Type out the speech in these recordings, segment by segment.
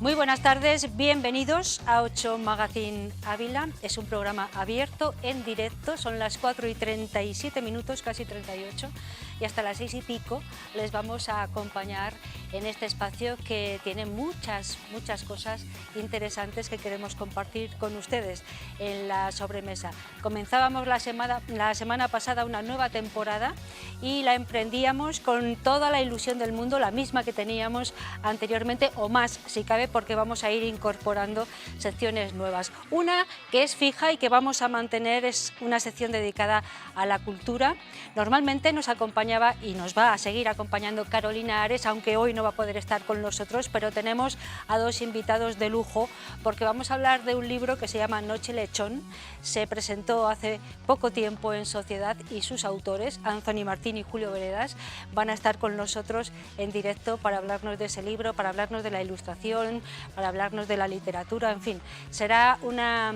Muy buenas tardes, bienvenidos a 8 Magazine Ávila. Es un programa abierto, en directo, son las 4:37, casi 38, y hasta las 6:00 les vamos a acompañar en este espacio que tiene muchas cosas interesantes que queremos compartir con ustedes en la sobremesa. Comenzábamos la semana pasada una nueva temporada y la emprendíamos con toda la ilusión del mundo, la misma que teníamos anteriormente o más, si cabe, porque vamos a ir incorporando secciones nuevas. Una que es fija y que vamos a mantener es una sección dedicada a la cultura. Normalmente nos acompañaba y nos va a seguir acompañando Carolina Ares, aunque hoy no va a poder estar con nosotros, pero tenemos a dos invitados de lujo porque vamos a hablar de un libro que se llama Noche Lechón. Se presentó hace poco tiempo en Sociedad y sus autores, Anthony Martín y Julio Veredas, van a estar con nosotros en directo para hablarnos de ese libro, para hablarnos de la ilustración, para hablarnos de la literatura, en fin. Será una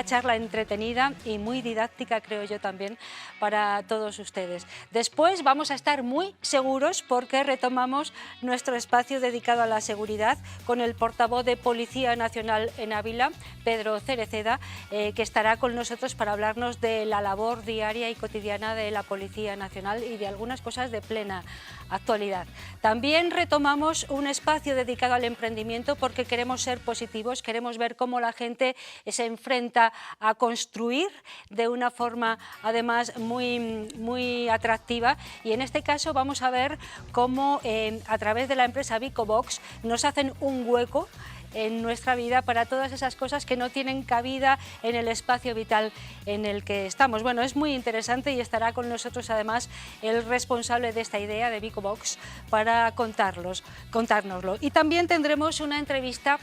charla entretenida y muy didáctica, creo yo también, para todos ustedes. Después vamos a estar muy seguros porque retomamos nuestro espacio dedicado a la seguridad con el portavoz de Policía Nacional en Ávila, Pedro Cereceda, que estará con nosotros para hablarnos de la labor diaria y cotidiana de la Policía Nacional y de algunas cosas de plena actualidad. También retomamos un espacio dedicado al emprendimiento porque queremos ser positivos, queremos ver cómo la gente se enfrenta a construir de una forma además muy atractiva, y en este caso vamos a ver cómo a través de la empresa Vicobox nos hacen un hueco en nuestra vida para todas esas cosas que no tienen cabida en el espacio vital en el que estamos. Bueno, es muy interesante y estará con nosotros además el responsable de esta idea de Vicobox para contárnoslo. Y también tendremos una entrevista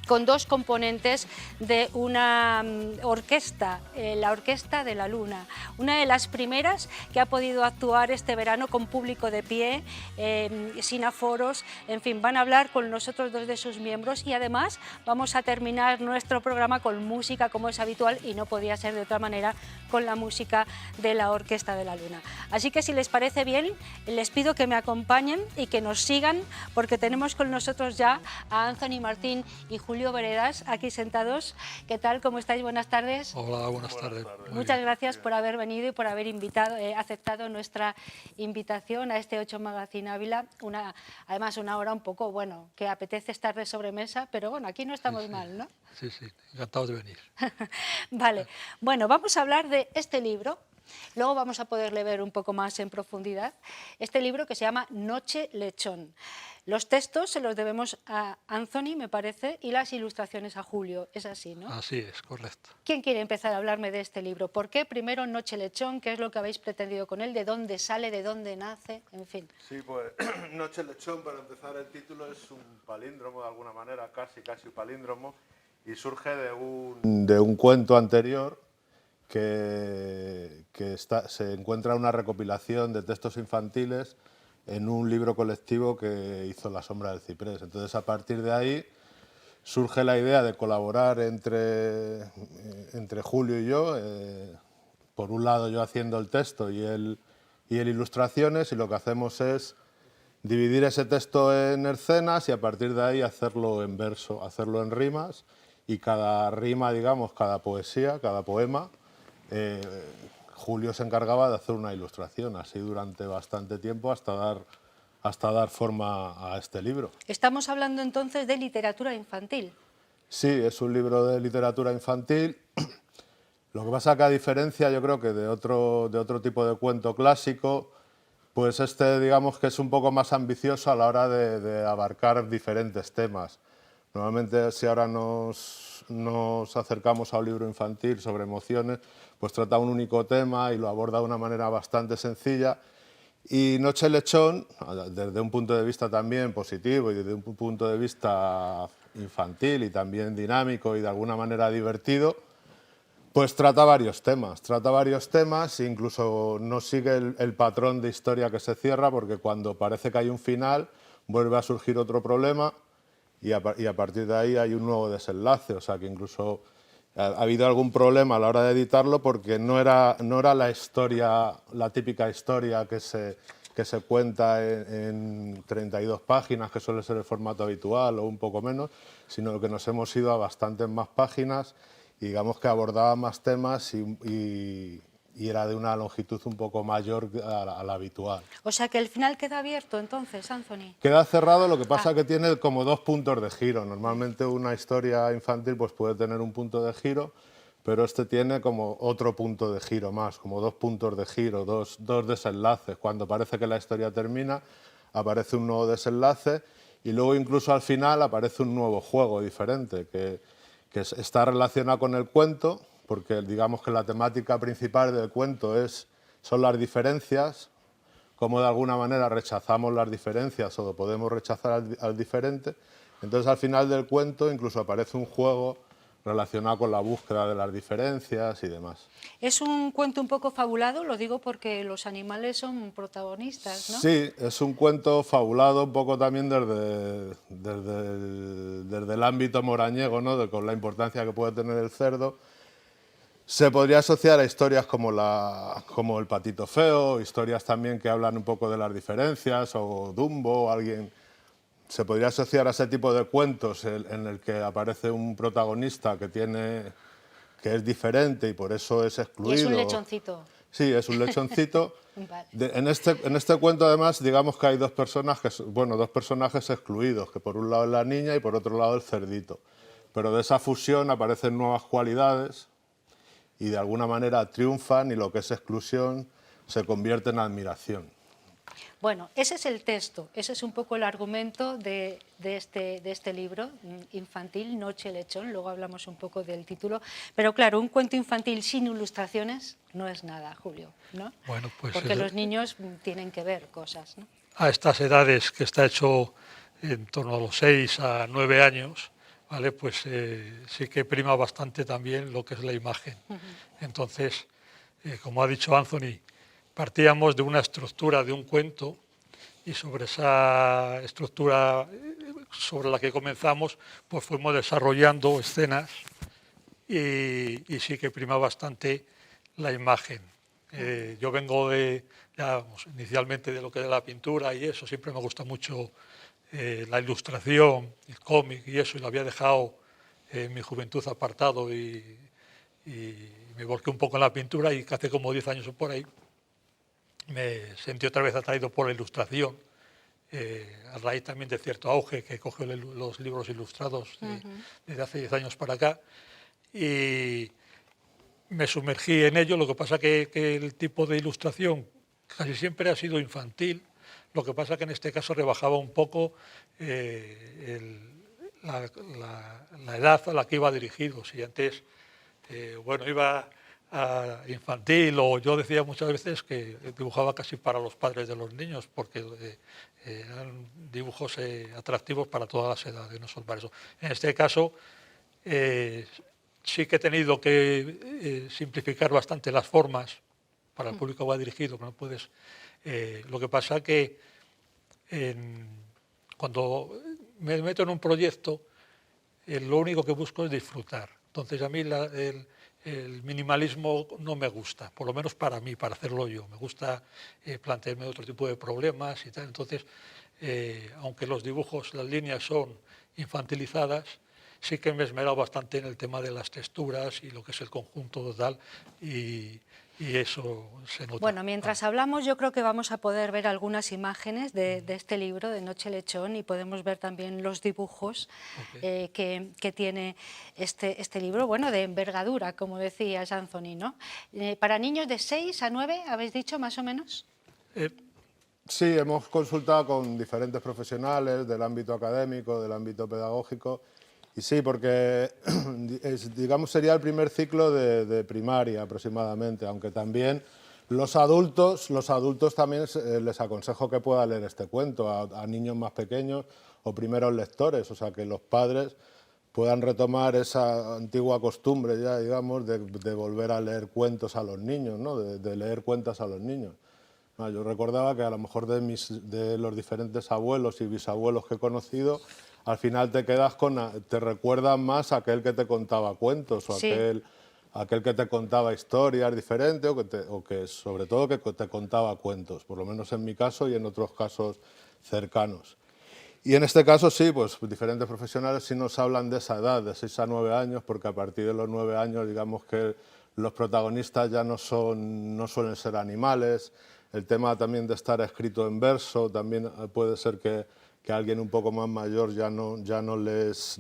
con dos componentes de una orquesta, la Orquesta de la Luna, una de las primeras que ha podido actuar este verano con público de pie, sin aforos, en fin, van a hablar con nosotros dos de sus miembros y además vamos a terminar nuestro programa con música como es habitual y no podía ser de otra manera con la música de la Orquesta de la Luna. Así que si les parece bien, les pido que me acompañen y que nos sigan porque tenemos con nosotros ya a Anthony Martín y Julio Veredas, aquí sentados. ¿Qué tal? ¿Cómo estáis? Buenas tardes. Hola, buenas tardes. Muchas gracias por haber venido y por haber aceptado nuestra invitación a este 8 Magazine Ávila. Además, una hora un poco, bueno, que apetece estar de sobremesa, pero bueno, aquí no estamos mal, ¿no? Sí, encantado de venir. Vale, bueno, vamos a hablar de este libro. Luego vamos a poderle ver un poco más en profundidad. Este libro que se llama Noche Lechón. Los textos se los debemos a Anthony, me parece, y las ilustraciones a Julio. Es así, ¿no? Así es, correcto. ¿Quién quiere empezar a hablarme de este libro? ¿Por qué primero Noche Lechón? ¿Qué es lo que habéis pretendido con él? ¿De dónde sale? ¿De dónde nace? En fin. Sí, pues Noche Lechón, para empezar, el título es un palíndromo de alguna manera, casi un palíndromo, y surge de un cuento anterior que se encuentra una recopilación de textos infantiles en un libro colectivo que hizo La Sombra del Ciprés. Entonces, a partir de ahí surge la idea de colaborar entre Julio y yo, por un lado yo haciendo el texto y él ilustraciones, y lo que hacemos es dividir ese texto en escenas y a partir de ahí hacerlo en verso, hacerlo en rimas, y cada rima, digamos, cada poesía, cada poema, Julio se encargaba de hacer una ilustración, así durante bastante tiempo hasta dar forma a este libro. Estamos hablando entonces de literatura infantil. Sí, es un libro de literatura infantil. Lo que pasa que, a diferencia, yo creo que de otro tipo de cuento clásico, pues digamos que es un poco más ambicioso a la hora de abarcar diferentes temas. Normalmente, si ahora nos acercamos a un libro infantil sobre emociones, pues trata un único tema y lo aborda de una manera bastante sencilla. Y Noche Lechón, desde un punto de vista también positivo y desde un punto de vista infantil y también dinámico y de alguna manera divertido, pues trata varios temas, incluso no sigue el patrón de historia que se cierra, porque cuando parece que hay un final vuelve a surgir otro problema y a partir de ahí hay un nuevo desenlace. O sea que incluso ha habido algún problema a la hora de editarlo porque no era la historia, la típica historia que se que se cuenta en 32 páginas, que suele ser el formato habitual o un poco menos, sino que nos hemos ido a bastantes más páginas y digamos que abordaba más temas y era de una longitud un poco mayor a la habitual. O sea que el final queda abierto entonces, Anthony. Queda cerrado, lo que pasa que tiene como 2 puntos de giro. Normalmente una historia infantil pues puede tener un punto de giro, pero este tiene como otro punto de giro más, como 2 puntos de giro, dos desenlaces. Cuando parece que la historia termina, aparece un nuevo desenlace y luego incluso al final aparece un nuevo juego diferente que está relacionado con el cuento, porque digamos que la temática principal del cuento son las diferencias, cómo de alguna manera rechazamos las diferencias o podemos rechazar al diferente. Entonces al final del cuento incluso aparece un juego relacionado con la búsqueda de las diferencias y demás. Es un cuento un poco fabulado, lo digo porque los animales son protagonistas, ¿no? Sí, es un cuento fabulado un poco también desde el ámbito morañego, ¿no? Con la importancia que puede tener el cerdo. Se podría asociar a historias como El patito feo, historias también que hablan un poco de las diferencias, o Dumbo, alguien. Se podría asociar a ese tipo de cuentos en el que aparece un protagonista que es diferente y por eso es excluido. Y es un lechoncito. Sí, es un lechoncito. Vale. En este cuento, además, digamos que hay dos personajes excluidos, que por un lado es la niña y por otro lado el cerdito. Pero de esa fusión aparecen nuevas cualidades y de alguna manera triunfan y lo que es exclusión se convierte en admiración. Bueno, ese es el texto, ese es un poco el argumento de este libro infantil, Noche Lechón, luego hablamos un poco del título, pero claro, un cuento infantil sin ilustraciones no es nada, Julio, ¿no? Bueno, pues porque los niños tienen que ver cosas, ¿no? A estas edades, que está hecho en torno a los 6 a 9 años, ¿vale? Pues sí que prima bastante también lo que es la imagen. Entonces, como ha dicho Anthony, partíamos de una estructura de un cuento y sobre esa estructura sobre la que comenzamos, pues fuimos desarrollando escenas y sí que prima bastante la imagen. Yo vengo inicialmente de lo que es la pintura y eso, siempre me gusta mucho la ilustración, el cómic y eso, y lo había dejado en mi juventud apartado y me volqué un poco en la pintura y que hace como 10 años o por ahí me sentí otra vez atraído por la ilustración, a raíz también de cierto auge que cogió los libros ilustrados desde hace 10 años para acá, y me sumergí en ello. Lo que pasa que el tipo de ilustración casi siempre ha sido infantil, lo que pasa que en este caso rebajaba un poco la edad a la que iba dirigido. Si antes iba a infantil, o yo decía muchas veces que dibujaba casi para los padres de los niños, porque eran dibujos atractivos para todas las edades, no solo para eso. En este caso sí que he tenido que simplificar bastante las formas para el público que va dirigido, que no puedes. Lo que pasa que cuando me meto en un proyecto, lo único que busco es disfrutar. Entonces a mí el minimalismo no me gusta, por lo menos para mí, para hacerlo yo. Me gusta plantearme otro tipo de problemas y tal. Entonces, aunque los dibujos, las líneas son infantilizadas, sí que me he esmerado bastante en el tema de las texturas y lo que es el conjunto total, y eso se nota. Bueno, mientras hablamos, yo creo que vamos a poder ver algunas imágenes de este libro, de Noche Lechón, y podemos ver también los dibujos que tiene este libro, bueno, de envergadura, como decías, Anthony, ¿no? Para niños de 6 a 9, ¿habéis dicho más o menos? Sí, hemos consultado con diferentes profesionales del ámbito académico, del ámbito pedagógico, y sí, porque digamos sería el primer ciclo de primaria aproximadamente, aunque también los adultos también les aconsejo que puedan leer este cuento a niños más pequeños o primeros lectores, o sea, que los padres puedan retomar esa antigua costumbre ya, digamos, de volver a leer cuentos a los niños, ¿no? De leer cuentos a los niños. Yo recordaba que a lo mejor de los diferentes abuelos y bisabuelos que he conocido, al final te recuerdan más a aquel que te contaba cuentos o sí. aquel que te contaba historias diferentes o que sobre todo que te contaba cuentos, por lo menos en mi caso y en otros casos cercanos. Y en este caso sí, pues diferentes profesionales sí nos hablan de esa edad, de 6 a 9 años, porque a partir de los 9 años digamos que los protagonistas ya no suelen ser animales. El tema también de estar escrito en verso, también puede ser que a alguien un poco más mayor ya no les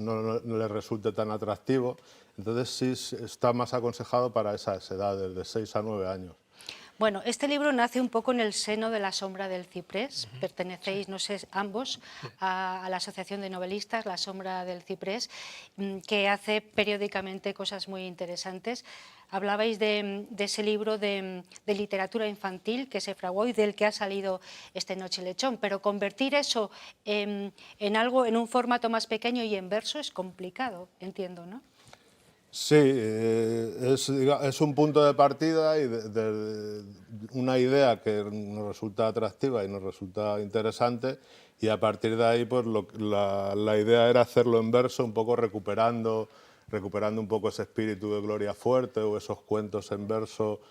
resulte tan atractivo. Entonces sí está más aconsejado para esas edades, de 6 a 9 años. Bueno, este libro nace un poco en el seno de La sombra del ciprés. Pertenecéis, no sé, ambos a la Asociación de Novelistas La sombra del ciprés, que hace periódicamente cosas muy interesantes. Hablabais de ese libro de literatura infantil que se fraguó y del que ha salido este Noche Lechón, pero convertir eso en algo, en un formato más pequeño y en verso es complicado, entiendo, ¿no? Sí, es un punto de partida y de una idea que nos resulta atractiva y nos resulta interesante, y a partir de ahí pues la idea era hacerlo en verso, un poco recuperando un poco ese espíritu de Gloria Fuerte o esos cuentos en verso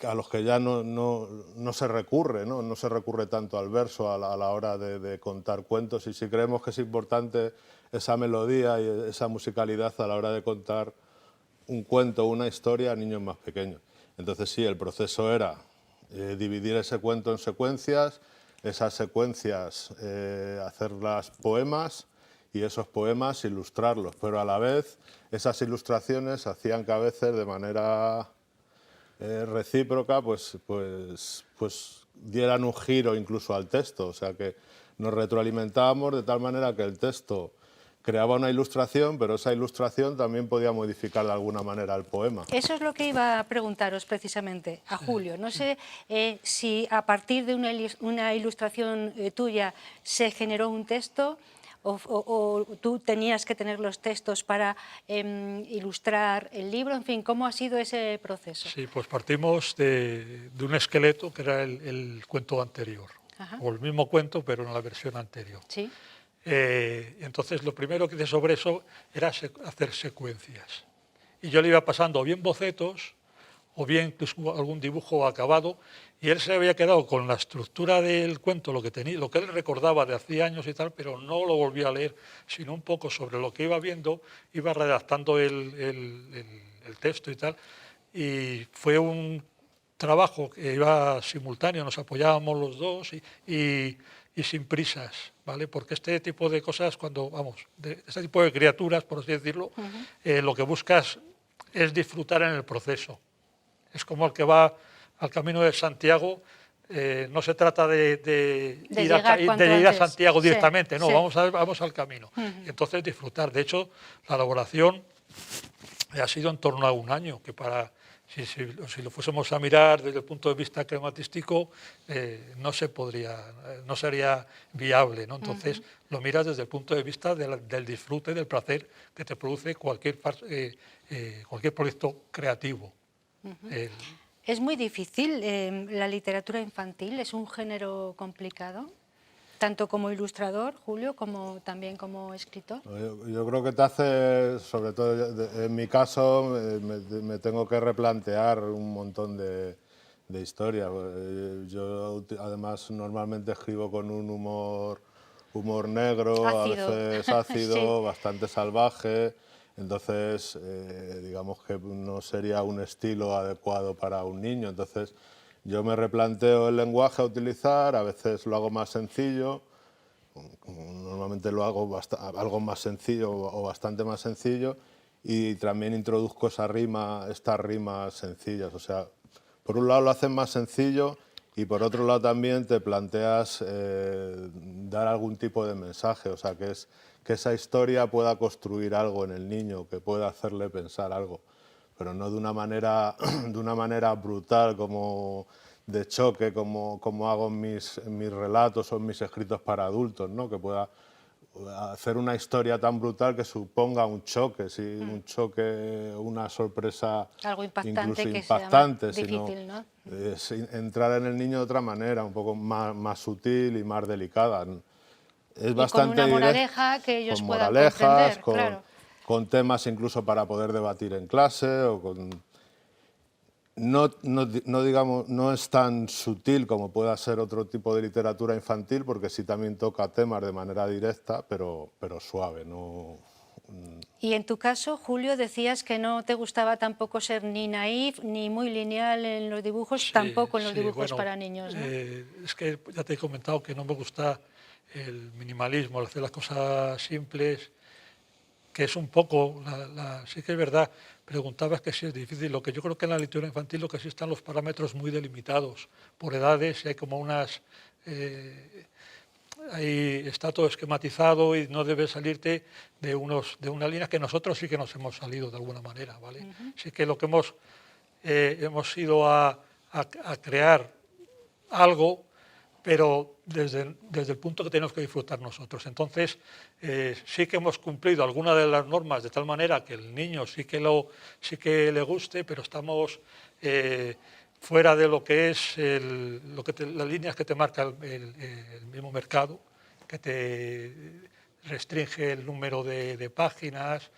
a los que ya no se recurre, no se recurre tanto al verso a la hora de contar cuentos, y sí creemos que es importante esa melodía y esa musicalidad a la hora de contar un cuento o una historia a niños más pequeños. Entonces sí, el proceso era dividir ese cuento en secuencias, esas secuencias hacerlas poemas y esos poemas ilustrarlos, pero a la vez esas ilustraciones hacían que a veces de manera recíproca pues dieran un giro incluso al texto, o sea que nos retroalimentábamos de tal manera que el texto creaba una ilustración, pero esa ilustración también podía modificar de alguna manera el poema. Eso es lo que iba a preguntaros precisamente a Julio. No sé si a partir de una ilustración tuya se generó un texto o tú tenías que tener los textos para ilustrar el libro. En fin, ¿cómo ha sido ese proceso? Sí, pues partimos de un esqueleto que era el cuento anterior, o el mismo cuento pero en la versión anterior. Sí. Entonces lo primero que hice sobre eso era hacer secuencias, y yo le iba pasando o bien bocetos o bien incluso algún dibujo acabado, y él se había quedado con la estructura del cuento, lo que él recordaba de hacía años y tal, pero no lo volvía a leer, sino un poco sobre lo que iba viendo, iba redactando el texto y tal, y fue un trabajo que iba simultáneo, nos apoyábamos los dos y sin prisas, ¿vale? Porque este tipo de cosas, este tipo de criaturas, por así decirlo, lo que buscas es disfrutar en el proceso. Es como el que va al Camino de Santiago, no se trata de ir a Santiago directamente, no, sí. Vamos al camino. Y entonces disfrutar. De hecho, la elaboración ha sido en torno a un año, que si lo fuésemos a mirar desde el punto de vista crematístico, no sería viable, ¿no? Entonces lo miras desde el punto de vista del disfrute, del placer que te produce cualquier proyecto creativo. ¿Es muy difícil la literatura infantil? ¿Es un género complicado? Tanto como ilustrador, Julio, como también como escritor. Yo creo que te hace, sobre todo en mi caso, me tengo que replantear un montón de historias. Yo además normalmente escribo con un humor negro, ácido. A veces ácido, Sí. bastante salvaje. Entonces, digamos que no sería un estilo adecuado para un niño. Entonces, yo me replanteo el lenguaje a utilizar, a veces lo hago más sencillo, normalmente lo hago algo más sencillo o bastante más sencillo, y también introduzco estas rimas sencillas. O sea, por un lado lo haces más sencillo y por otro lado también te planteas dar algún tipo de mensaje, o sea, que esa historia pueda construir algo en el niño, que pueda hacerle pensar algo, pero no de una manera brutal, como de choque, como hago en mis relatos o en mis escritos para adultos, ¿no? Que pueda hacer una historia tan brutal que suponga un choque, ¿sí? Un choque, una sorpresa, algo impactante, incluso que impactante, se llama difícil, ¿no? Entrar en el niño de otra manera, un poco más sutil y más delicada. Es bastante con una moraleja que ellos puedan comprender, claro. con temas incluso para poder debatir en clase o con... digamos, no es tan sutil como pueda ser otro tipo de literatura infantil, porque sí también toca temas de manera directa, pero suave. No... Y en tu caso, Julio, decías que no te gustaba tampoco ser ni naif ni muy lineal en los dibujos, tampoco en los dibujos bueno, para niños, ¿no? Es que ya te he comentado que no me gusta el minimalismo, el hacer las cosas simples, que es un poco, sí que es verdad, preguntabas que si es difícil, lo que yo creo que en la literatura infantil lo que sí están los parámetros muy delimitados por edades, y hay como unas, ahí está todo esquematizado y no debes salirte de una línea que nosotros sí que nos hemos salido de alguna manera, ¿vale? Sí que lo que hemos ido a crear algo, pero desde el punto que tenemos que disfrutar nosotros. Entonces, sí que hemos cumplido algunas de las normas de tal manera que el niño sí que le guste, pero estamos fuera de lo que es las líneas que te marca el mismo mercado, que te restringe el número de páginas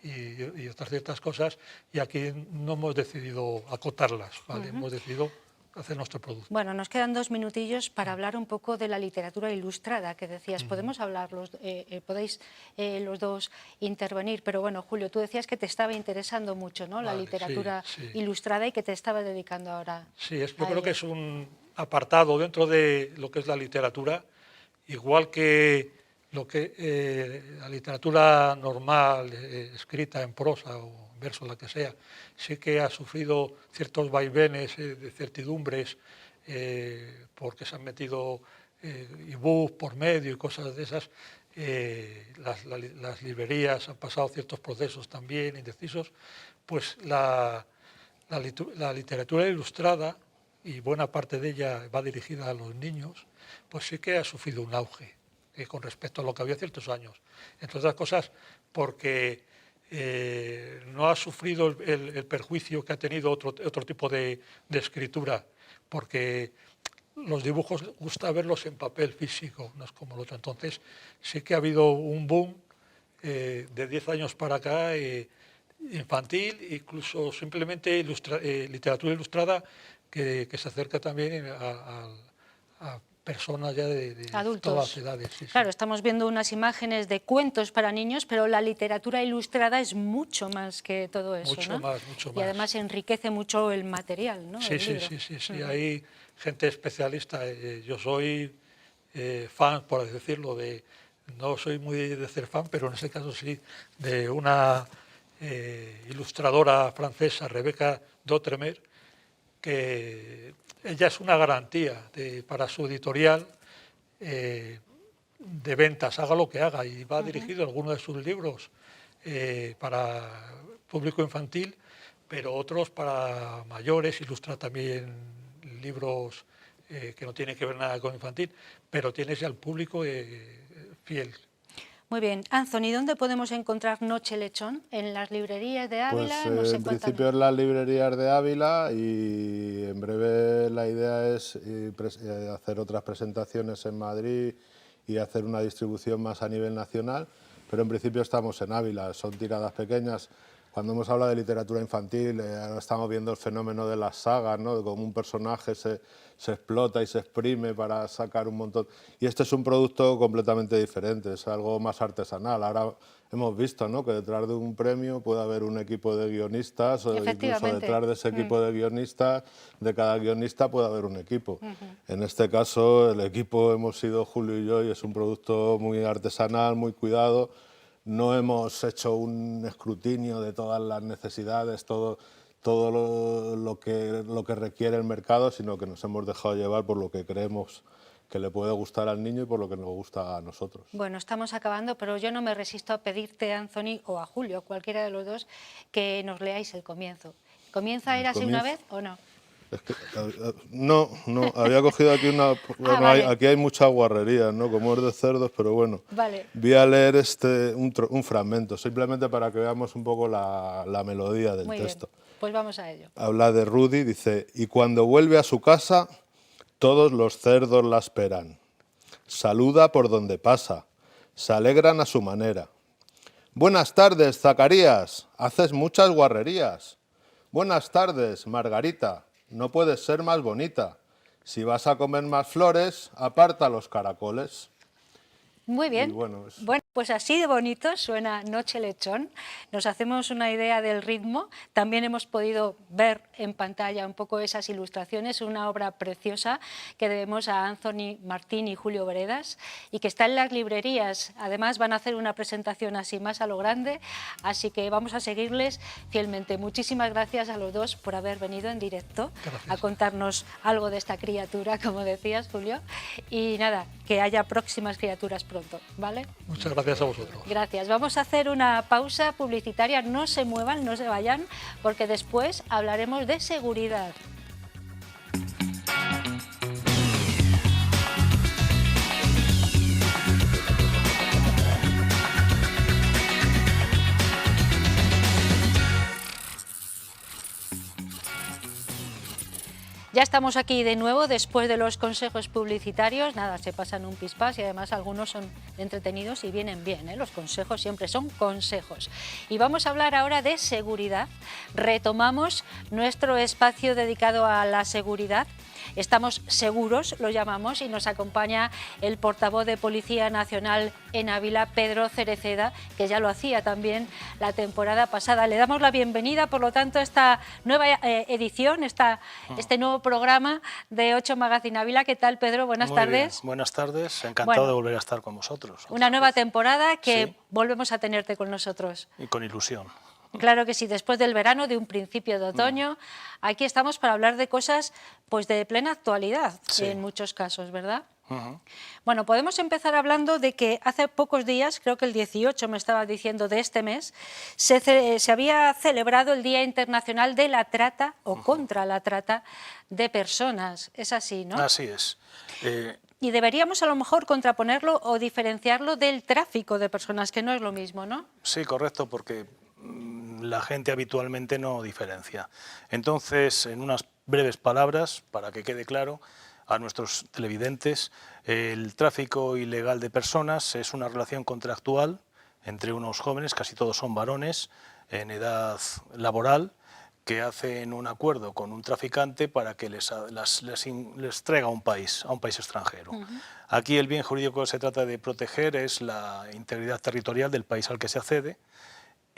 y otras ciertas cosas, y aquí no hemos decidido acotarlas, ¿vale? Hemos decidido hacer nuestro producto. Bueno, nos quedan 2 minutillos para hablar un poco de la literatura ilustrada que decías. Podemos hablar, podéis los dos intervenir, pero bueno, Julio, tú decías que te estaba interesando mucho, ¿no? La literatura ilustrada y que te estaba dedicando ahora. Sí, yo creo que es un apartado dentro de lo que es la literatura, igual que la literatura normal, escrita en prosa o en verso, la que sea, sí que ha sufrido ciertos vaivenes de certidumbres, porque se han metido e-books por medio y cosas de esas. Las librerías han pasado ciertos procesos también indecisos. Pues la literatura ilustrada, y buena parte de ella va dirigida a los niños, pues sí que ha sufrido un auge con respecto a lo que había ciertos años. Entre otras cosas, porque no ha sufrido el perjuicio que ha tenido otro tipo de escritura, porque los dibujos gusta verlos en papel físico, no es como el otro. Entonces sí que ha habido un boom de 10 años para acá, infantil, incluso simplemente literatura ilustrada, que se acerca también a personas ya de adultos, todas las edades. Sí, claro, sí. estamos viendo unas imágenes de cuentos para niños, pero la literatura ilustrada es mucho más que todo eso, Mucho ¿no? más, mucho más. Y además enriquece mucho el material, ¿no? Sí, sí. Hay gente especialista. Yo soy fan, por decirlo, no soy muy de ser fan, pero en este caso sí, de una ilustradora francesa, Rebecca Doutremer, que ella es una garantía para su editorial de ventas, haga lo que haga, y va dirigido algunos de sus libros para público infantil, pero otros para mayores, ilustra también libros que no tienen que ver nada con infantil, pero tienes ya el público fiel. Muy bien. Anthony, ¿dónde podemos encontrar Noche Lechón? ¿En las librerías de Ávila? Pues No sé, en cuéntame. principio en las librerías de Ávila, y en breve la idea es hacer otras presentaciones en Madrid y hacer una distribución más a nivel nacional, pero en principio estamos en Ávila, son tiradas pequeñas. Cuando hemos hablado de literatura infantil, ahora estamos viendo el fenómeno de las sagas, ¿no? De cómo un personaje se explota y se exprime para sacar un montón. Y este es un producto completamente diferente, es algo más artesanal. Ahora hemos visto, ¿no?, que detrás de un premio puede haber un equipo de guionistas, o incluso detrás de ese equipo de guionistas, de cada guionista puede haber un equipo. En este caso, el equipo hemos sido Julio y yo, y es un producto muy artesanal, muy cuidado. No hemos hecho un escrutinio de todas las necesidades, todo lo que requiere el mercado, sino que nos hemos dejado llevar por lo que creemos que le puede gustar al niño y por lo que nos gusta a nosotros. Bueno, estamos acabando, pero yo no me resisto a pedirte, Anthony, o a Julio, cualquiera de los dos, que nos leáis el comienzo. ¿Comienza Érase una vez o no? Es que, no, había cogido aquí una... Bueno, vale. aquí hay mucha guarrería, ¿no?, como es de cerdos, pero bueno. Vale. Voy a leer un fragmento, simplemente para que veamos un poco la melodía del texto. Bien. Pues vamos a ello. Habla de Rudy, dice: y cuando vuelve a su casa, todos los cerdos la esperan. Saluda por donde pasa, se alegran a su manera. Buenas tardes, Zacarías. Haces muchas guarrerías. Buenas tardes, Margarita. No puedes ser más bonita. Si vas a comer más flores, aparta los caracoles. Muy bien. Y bueno, Pues así de bonito suena Noche Lechón. Nos hacemos una idea del ritmo. También hemos podido ver en pantalla un poco esas ilustraciones, una obra preciosa que debemos a Anthony Martín y Julio Veredas y que está en las librerías. Además van a hacer una presentación así más a lo grande, así que vamos a seguirles fielmente. Muchísimas gracias a los dos por haber venido en directo a contarnos algo de esta criatura, como decías, Julio. Y nada, que haya próximas criaturas pronto, ¿vale? Muchas gracias a vosotros. Gracias. Vamos a hacer una pausa publicitaria. No se muevan, no se vayan, porque después hablaremos de seguridad. Ya estamos aquí de nuevo después de los consejos publicitarios. Nada, se pasan un pispás y además algunos son entretenidos y vienen bien, ¿eh? Los consejos siempre son consejos. Y vamos a hablar ahora de seguridad. Retomamos nuestro espacio dedicado a la seguridad. Estamos seguros, lo llamamos, y nos acompaña el portavoz de Policía Nacional en Ávila, Pedro Cereceda, que ya lo hacía también la temporada pasada. Le damos la bienvenida, por lo tanto, a esta nueva edición, este nuevo programa de 8 Magazine Ávila. ¿Qué tal, Pedro? Buenas tardes. Bien. Buenas tardes, encantado de volver a estar con vosotros. Una nueva temporada que volvemos a tenerte con nosotros. Y con ilusión. Claro que sí, después del verano, de un principio de otoño, aquí estamos para hablar de cosas pues de plena actualidad, en muchos casos, ¿verdad? Bueno, podemos empezar hablando de que hace pocos días, creo que el 18 me estaba diciendo de este mes, se había celebrado el Día Internacional de la Trata o contra la Trata de Personas. Es así, ¿no? Así es. Y deberíamos a lo mejor contraponerlo o diferenciarlo del tráfico de personas, que no es lo mismo, ¿no? Sí, correcto, porque la gente habitualmente no diferencia. Entonces, en unas breves palabras, para que quede claro a nuestros televidentes, el tráfico ilegal de personas es una relación contractual entre unos jóvenes, casi todos son varones, en edad laboral, que hacen un acuerdo con un traficante para que les traiga a un país extranjero. Aquí el bien jurídico que se trata de proteger es la integridad territorial del país al que se accede,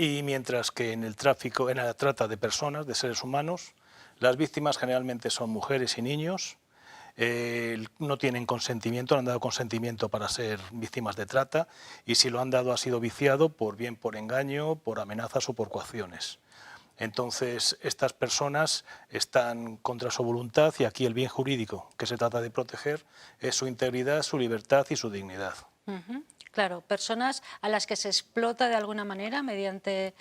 y mientras que en el tráfico, en la trata de personas, de seres humanos, las víctimas generalmente son mujeres y niños, no tienen consentimiento, no han dado consentimiento para ser víctimas de trata, y si lo han dado ha sido viciado bien por engaño, por amenazas o por coacciones. Entonces, estas personas están contra su voluntad y aquí el bien jurídico que se trata de proteger es su integridad, su libertad y su dignidad. Claro, personas a las que se explota de alguna manera mediante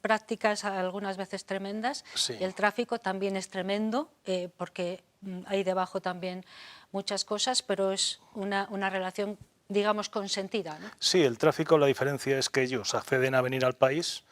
prácticas algunas veces tremendas. Sí. El tráfico también es tremendo porque hay debajo también muchas cosas, pero es una relación, digamos, consentida, ¿no? Sí, el tráfico, la diferencia es que ellos acceden a venir al país,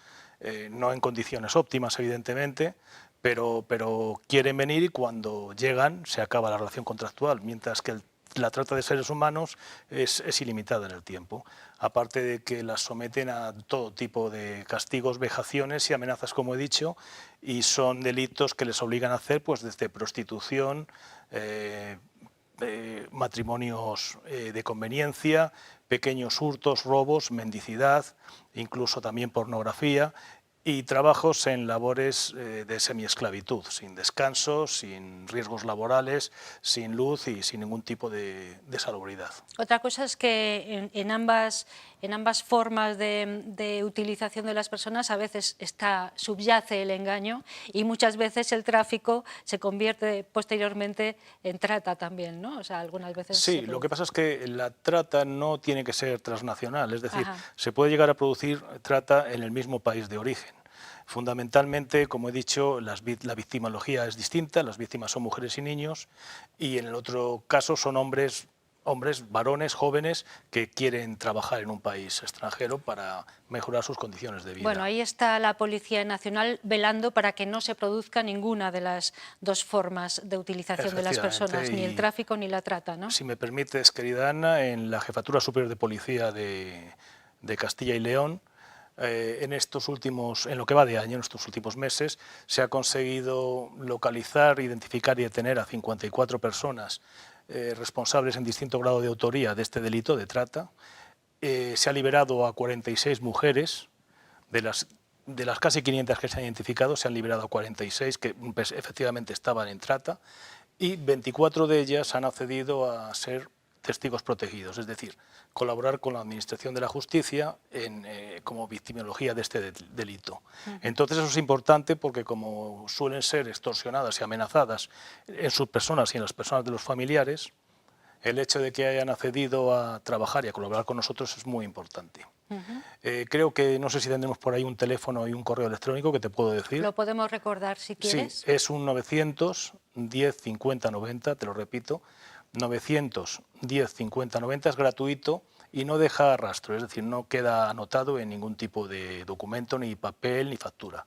no en condiciones óptimas, evidentemente, pero quieren venir y cuando llegan se acaba la relación contractual, mientras que la trata de seres humanos es ilimitada en el tiempo, aparte de que las someten a todo tipo de castigos, vejaciones y amenazas, como he dicho, y son delitos que les obligan a hacer pues desde prostitución, matrimonios de conveniencia, pequeños hurtos, robos, mendicidad, incluso también pornografía, y trabajos en labores de semiesclavitud, sin descanso, sin riesgos laborales, sin luz y sin ningún tipo de salubridad. Otra cosa es que en ambas formas de utilización de las personas a veces subyace el engaño y muchas veces el tráfico se convierte posteriormente en trata también, ¿no? O sea, algunas veces... Sí, lo que pasa es que la trata no tiene que ser transnacional, es decir, se puede llegar a producir trata en el mismo país de origen. Fundamentalmente, como he dicho, la victimología es distinta, las víctimas son mujeres y niños, y en el otro caso son hombres, varones, jóvenes, que quieren trabajar en un país extranjero para mejorar sus condiciones de vida. Bueno, ahí está la Policía Nacional velando para que no se produzca ninguna de las dos formas de utilización de las personas, ni el tráfico ni la trata, ¿no? Si me permites, querida Ana, en la Jefatura Superior de Policía de Castilla y León en lo que va de año, en estos últimos meses, se ha conseguido localizar, identificar y detener a 54 personas responsables en distinto grado de autoría de este delito de trata. Se ha liberado a 46 mujeres, de las casi 500 que se han identificado, se han liberado a 46 que pues, efectivamente estaban en trata, y 24 de ellas han accedido a ser testigos protegidos, es decir, colaborar con la Administración de la Justicia como victimología de este delito. Entonces eso es importante porque como suelen ser extorsionadas y amenazadas en sus personas y en las personas de los familiares, el hecho de que hayan accedido a trabajar y a colaborar con nosotros es muy importante. Creo que, no sé si tendremos por ahí un teléfono y un correo electrónico que te puedo decir. Lo podemos recordar si quieres. Sí, es un 910 50 90, te lo repito, 910 50 90, es gratuito y no deja rastro, es decir, no queda anotado en ningún tipo de documento, ni papel, ni factura.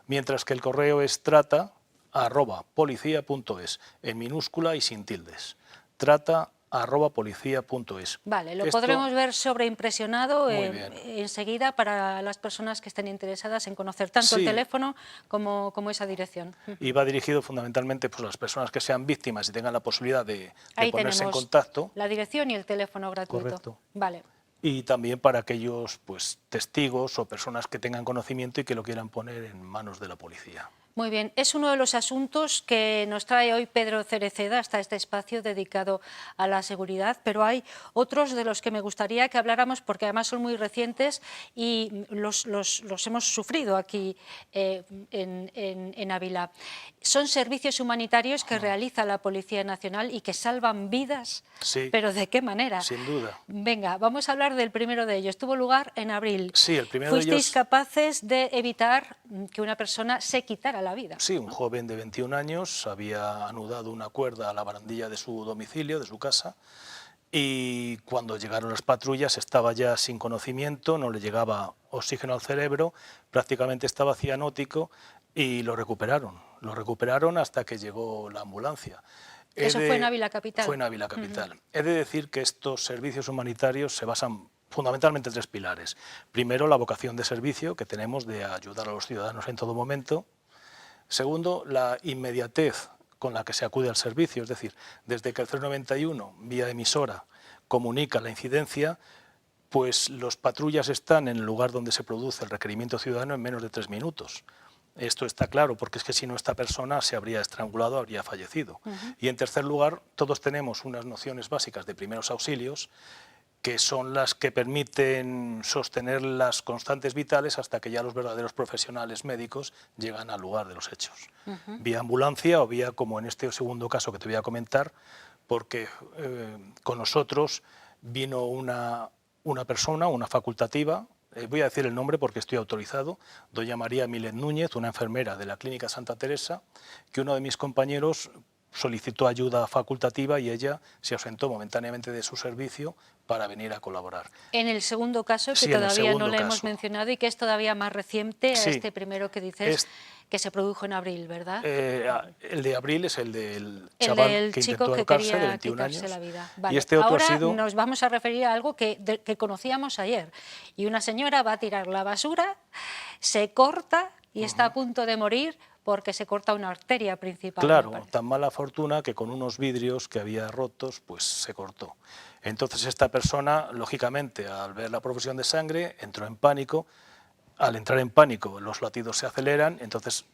Mientras que el correo es trata@policia.es, en minúscula y sin tildes. trata@policia.es. Vale, lo podremos ver sobreimpresionado Muy bien. enseguida para las personas que estén interesadas en conocer tanto el Sí. teléfono como esa dirección. Y va dirigido fundamentalmente pues, a las personas que sean víctimas y tengan la posibilidad de Ahí ponerse en tenemos contacto. la dirección y el teléfono gratuito. Correcto. Vale. Y también para aquellos pues, testigos o personas que tengan conocimiento y que lo quieran poner en manos de la policía. Muy bien, es uno de los asuntos que nos trae hoy Pedro Cereceda hasta este espacio dedicado a la seguridad, pero hay otros de los que me gustaría que habláramos porque además son muy recientes y los hemos sufrido aquí en Ávila. Son servicios humanitarios que realiza la Policía Nacional y que salvan vidas, Sí, pero ¿de qué manera? sin duda. Venga, vamos a hablar del primero de ellos. Tuvo lugar en abril. Sí, el primero de ¿Fuisteis ellos... capaces de evitar que una persona se quitara la vida? Sí, un joven de 21 años había anudado una cuerda a la barandilla de su domicilio, de su casa, y cuando llegaron las patrullas estaba ya sin conocimiento, no le llegaba oxígeno al cerebro, prácticamente estaba cianótico y lo recuperaron hasta que llegó la ambulancia. ¿Eso fue en Ávila Capital? Fue en Ávila Capital. He de decir que estos servicios humanitarios se basan fundamentalmente en tres pilares. Primero, la vocación de servicio que tenemos de ayudar a los ciudadanos en todo momento. Segundo, la inmediatez con la que se acude al servicio, es decir, desde que el 091, vía emisora, comunica la incidencia, pues los patrullas están en el lugar donde se produce el requerimiento ciudadano en menos de 3 minutos. Esto está claro, porque es que si no, esta persona se habría estrangulado, habría fallecido. Y en tercer lugar, todos tenemos unas nociones básicas de primeros auxilios, que son las que permiten sostener las constantes vitales hasta que ya los verdaderos profesionales médicos llegan al lugar de los hechos. Vía ambulancia o vía, como en este segundo caso que te voy a comentar, porque con nosotros vino una persona, una facultativa, voy a decir el nombre porque estoy autorizado, doña María Milet Núñez, una enfermera de la Clínica Santa Teresa, que uno de mis compañeros solicitó ayuda facultativa y ella se ausentó momentáneamente de su servicio para venir a colaborar. En el segundo caso, que Sí, en el todavía no segundo le hemos caso. mencionado y que es todavía más reciente a Sí. este primero que dices, que se produjo en abril, ¿verdad? El de abril es el del El chaval del que chico intentó que ahorcarse, de quería 21 quitarse años. la vida. Y Vale. este otro Ahora ha sido... nos vamos a referir a algo que conocíamos ayer. Y una señora va a tirar la basura, se corta y está a punto de morir porque se corta una arteria principal. me Claro, parece. tan mala fortuna que con unos vidrios que había rotos, pues se cortó. Entonces esta persona, lógicamente, al ver la profusión de sangre, entró en pánico. Al entrar en pánico, los latidos se aceleran, entonces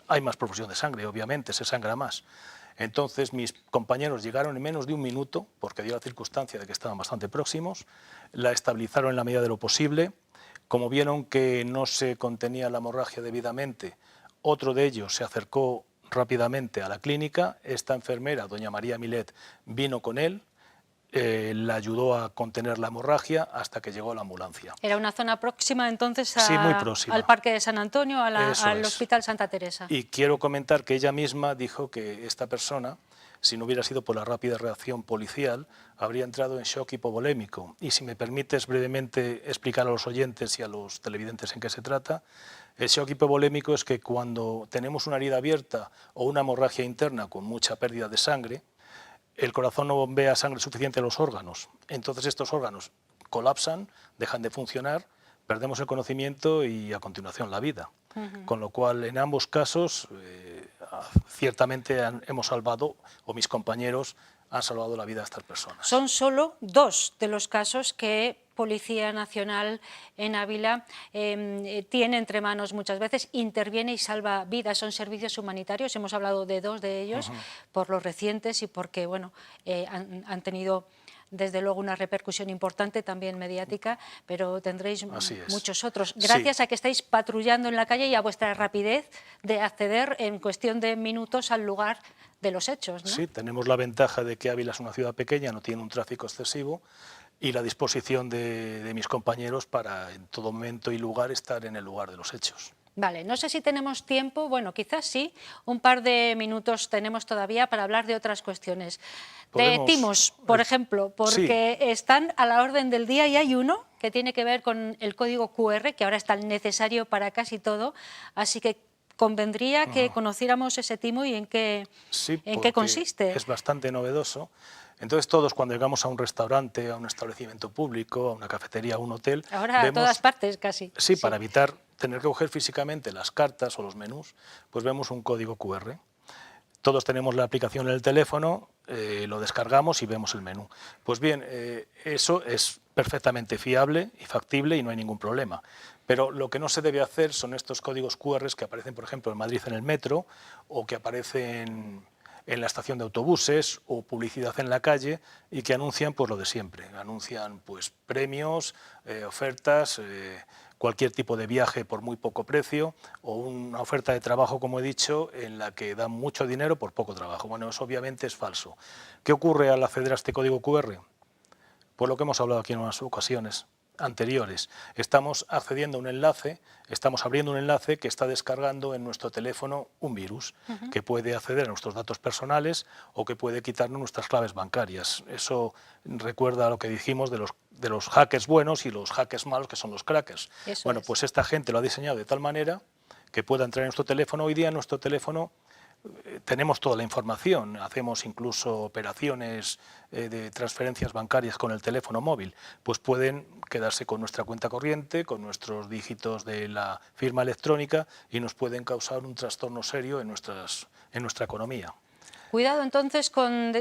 hay más profusión de sangre, obviamente, se sangra más. Entonces mis compañeros llegaron en menos de un minuto, porque dio la circunstancia de que estaban bastante próximos, la estabilizaron en la medida de lo posible. Como vieron que no se contenía la hemorragia debidamente, otro de ellos se acercó rápidamente a la clínica. Esta enfermera, doña María Milet, vino con él, la ayudó a contener la hemorragia hasta que llegó la ambulancia. Era una zona próxima entonces Sí, muy próxima. al Parque de San Antonio, Eso al es. Hospital Santa Teresa. Y quiero comentar que ella misma dijo que esta persona, si no hubiera sido por la rápida reacción policial, habría entrado en shock hipovolémico. Y si me permites brevemente explicar a los oyentes y a los televidentes en qué se trata, el shock hipovolémico es que cuando tenemos una herida abierta o una hemorragia interna con mucha pérdida de sangre, el corazón no bombea sangre suficiente a los órganos. Entonces estos órganos colapsan, dejan de funcionar, perdemos el conocimiento y a continuación la vida. Con lo cual, en ambos casos, ciertamente hemos salvado, o mis compañeros han salvado la vida a estas personas. Son solo 2 de los casos que Policía Nacional en Ávila tiene entre manos muchas veces, interviene y salva vidas. Son servicios humanitarios, hemos hablado de 2 de ellos, por los recientes y porque bueno, han tenido desde luego una repercusión importante también mediática, pero tendréis muchos otros. Gracias a que estáis patrullando en la calle y a vuestra rapidez de acceder en cuestión de minutos al lugar de los hechos, ¿no? Sí, tenemos la ventaja de que Ávila es una ciudad pequeña, no tiene un tráfico excesivo, y la disposición de mis compañeros para en todo momento y lugar estar en el lugar de los hechos. Vale, no sé si tenemos tiempo, bueno, quizás sí, un par de minutos tenemos todavía para hablar de otras cuestiones. De timos, por ejemplo, porque están a la orden del día y hay uno que tiene que ver con el código QR, que ahora es tan necesario para casi todo, así que convendría que conociéramos ese timo y en qué consiste. Es bastante novedoso. Entonces todos cuando llegamos a un restaurante, a un establecimiento público, a una cafetería, a un hotel... Ahora vemos, a todas partes casi. Sí, para evitar tener que coger físicamente las cartas o los menús, pues vemos un código QR. Todos tenemos la aplicación en el teléfono, lo descargamos y vemos el menú. Pues bien, eso es perfectamente fiable y factible y no hay ningún problema. Pero lo que no se debe hacer son estos códigos QR que aparecen, por ejemplo, en Madrid en el metro o que aparecen en la estación de autobuses o publicidad en la calle y que anuncian pues lo de siempre. Anuncian pues premios, ofertas, cualquier tipo de viaje por muy poco precio o una oferta de trabajo, como he dicho, en la que dan mucho dinero por poco trabajo. Bueno, eso obviamente es falso. ¿Qué ocurre al acceder a este código QR? Pues lo que hemos hablado aquí en unas ocasiones anteriores. Estamos accediendo a un enlace, estamos abriendo un enlace que está descargando en nuestro teléfono un virus que puede acceder a nuestros datos personales o que puede quitarnos nuestras claves bancarias. Eso recuerda a lo que dijimos de los hackers buenos y los hackers malos, que son los crackers. Bueno, pues esta gente lo ha diseñado de tal manera que pueda entrar en nuestro teléfono. Hoy día en nuestro teléfono tenemos toda la información, hacemos incluso operaciones de transferencias bancarias con el teléfono móvil, pues pueden quedarse con nuestra cuenta corriente, con nuestros dígitos de la firma electrónica y nos pueden causar un trastorno serio en nuestra economía. Cuidado entonces con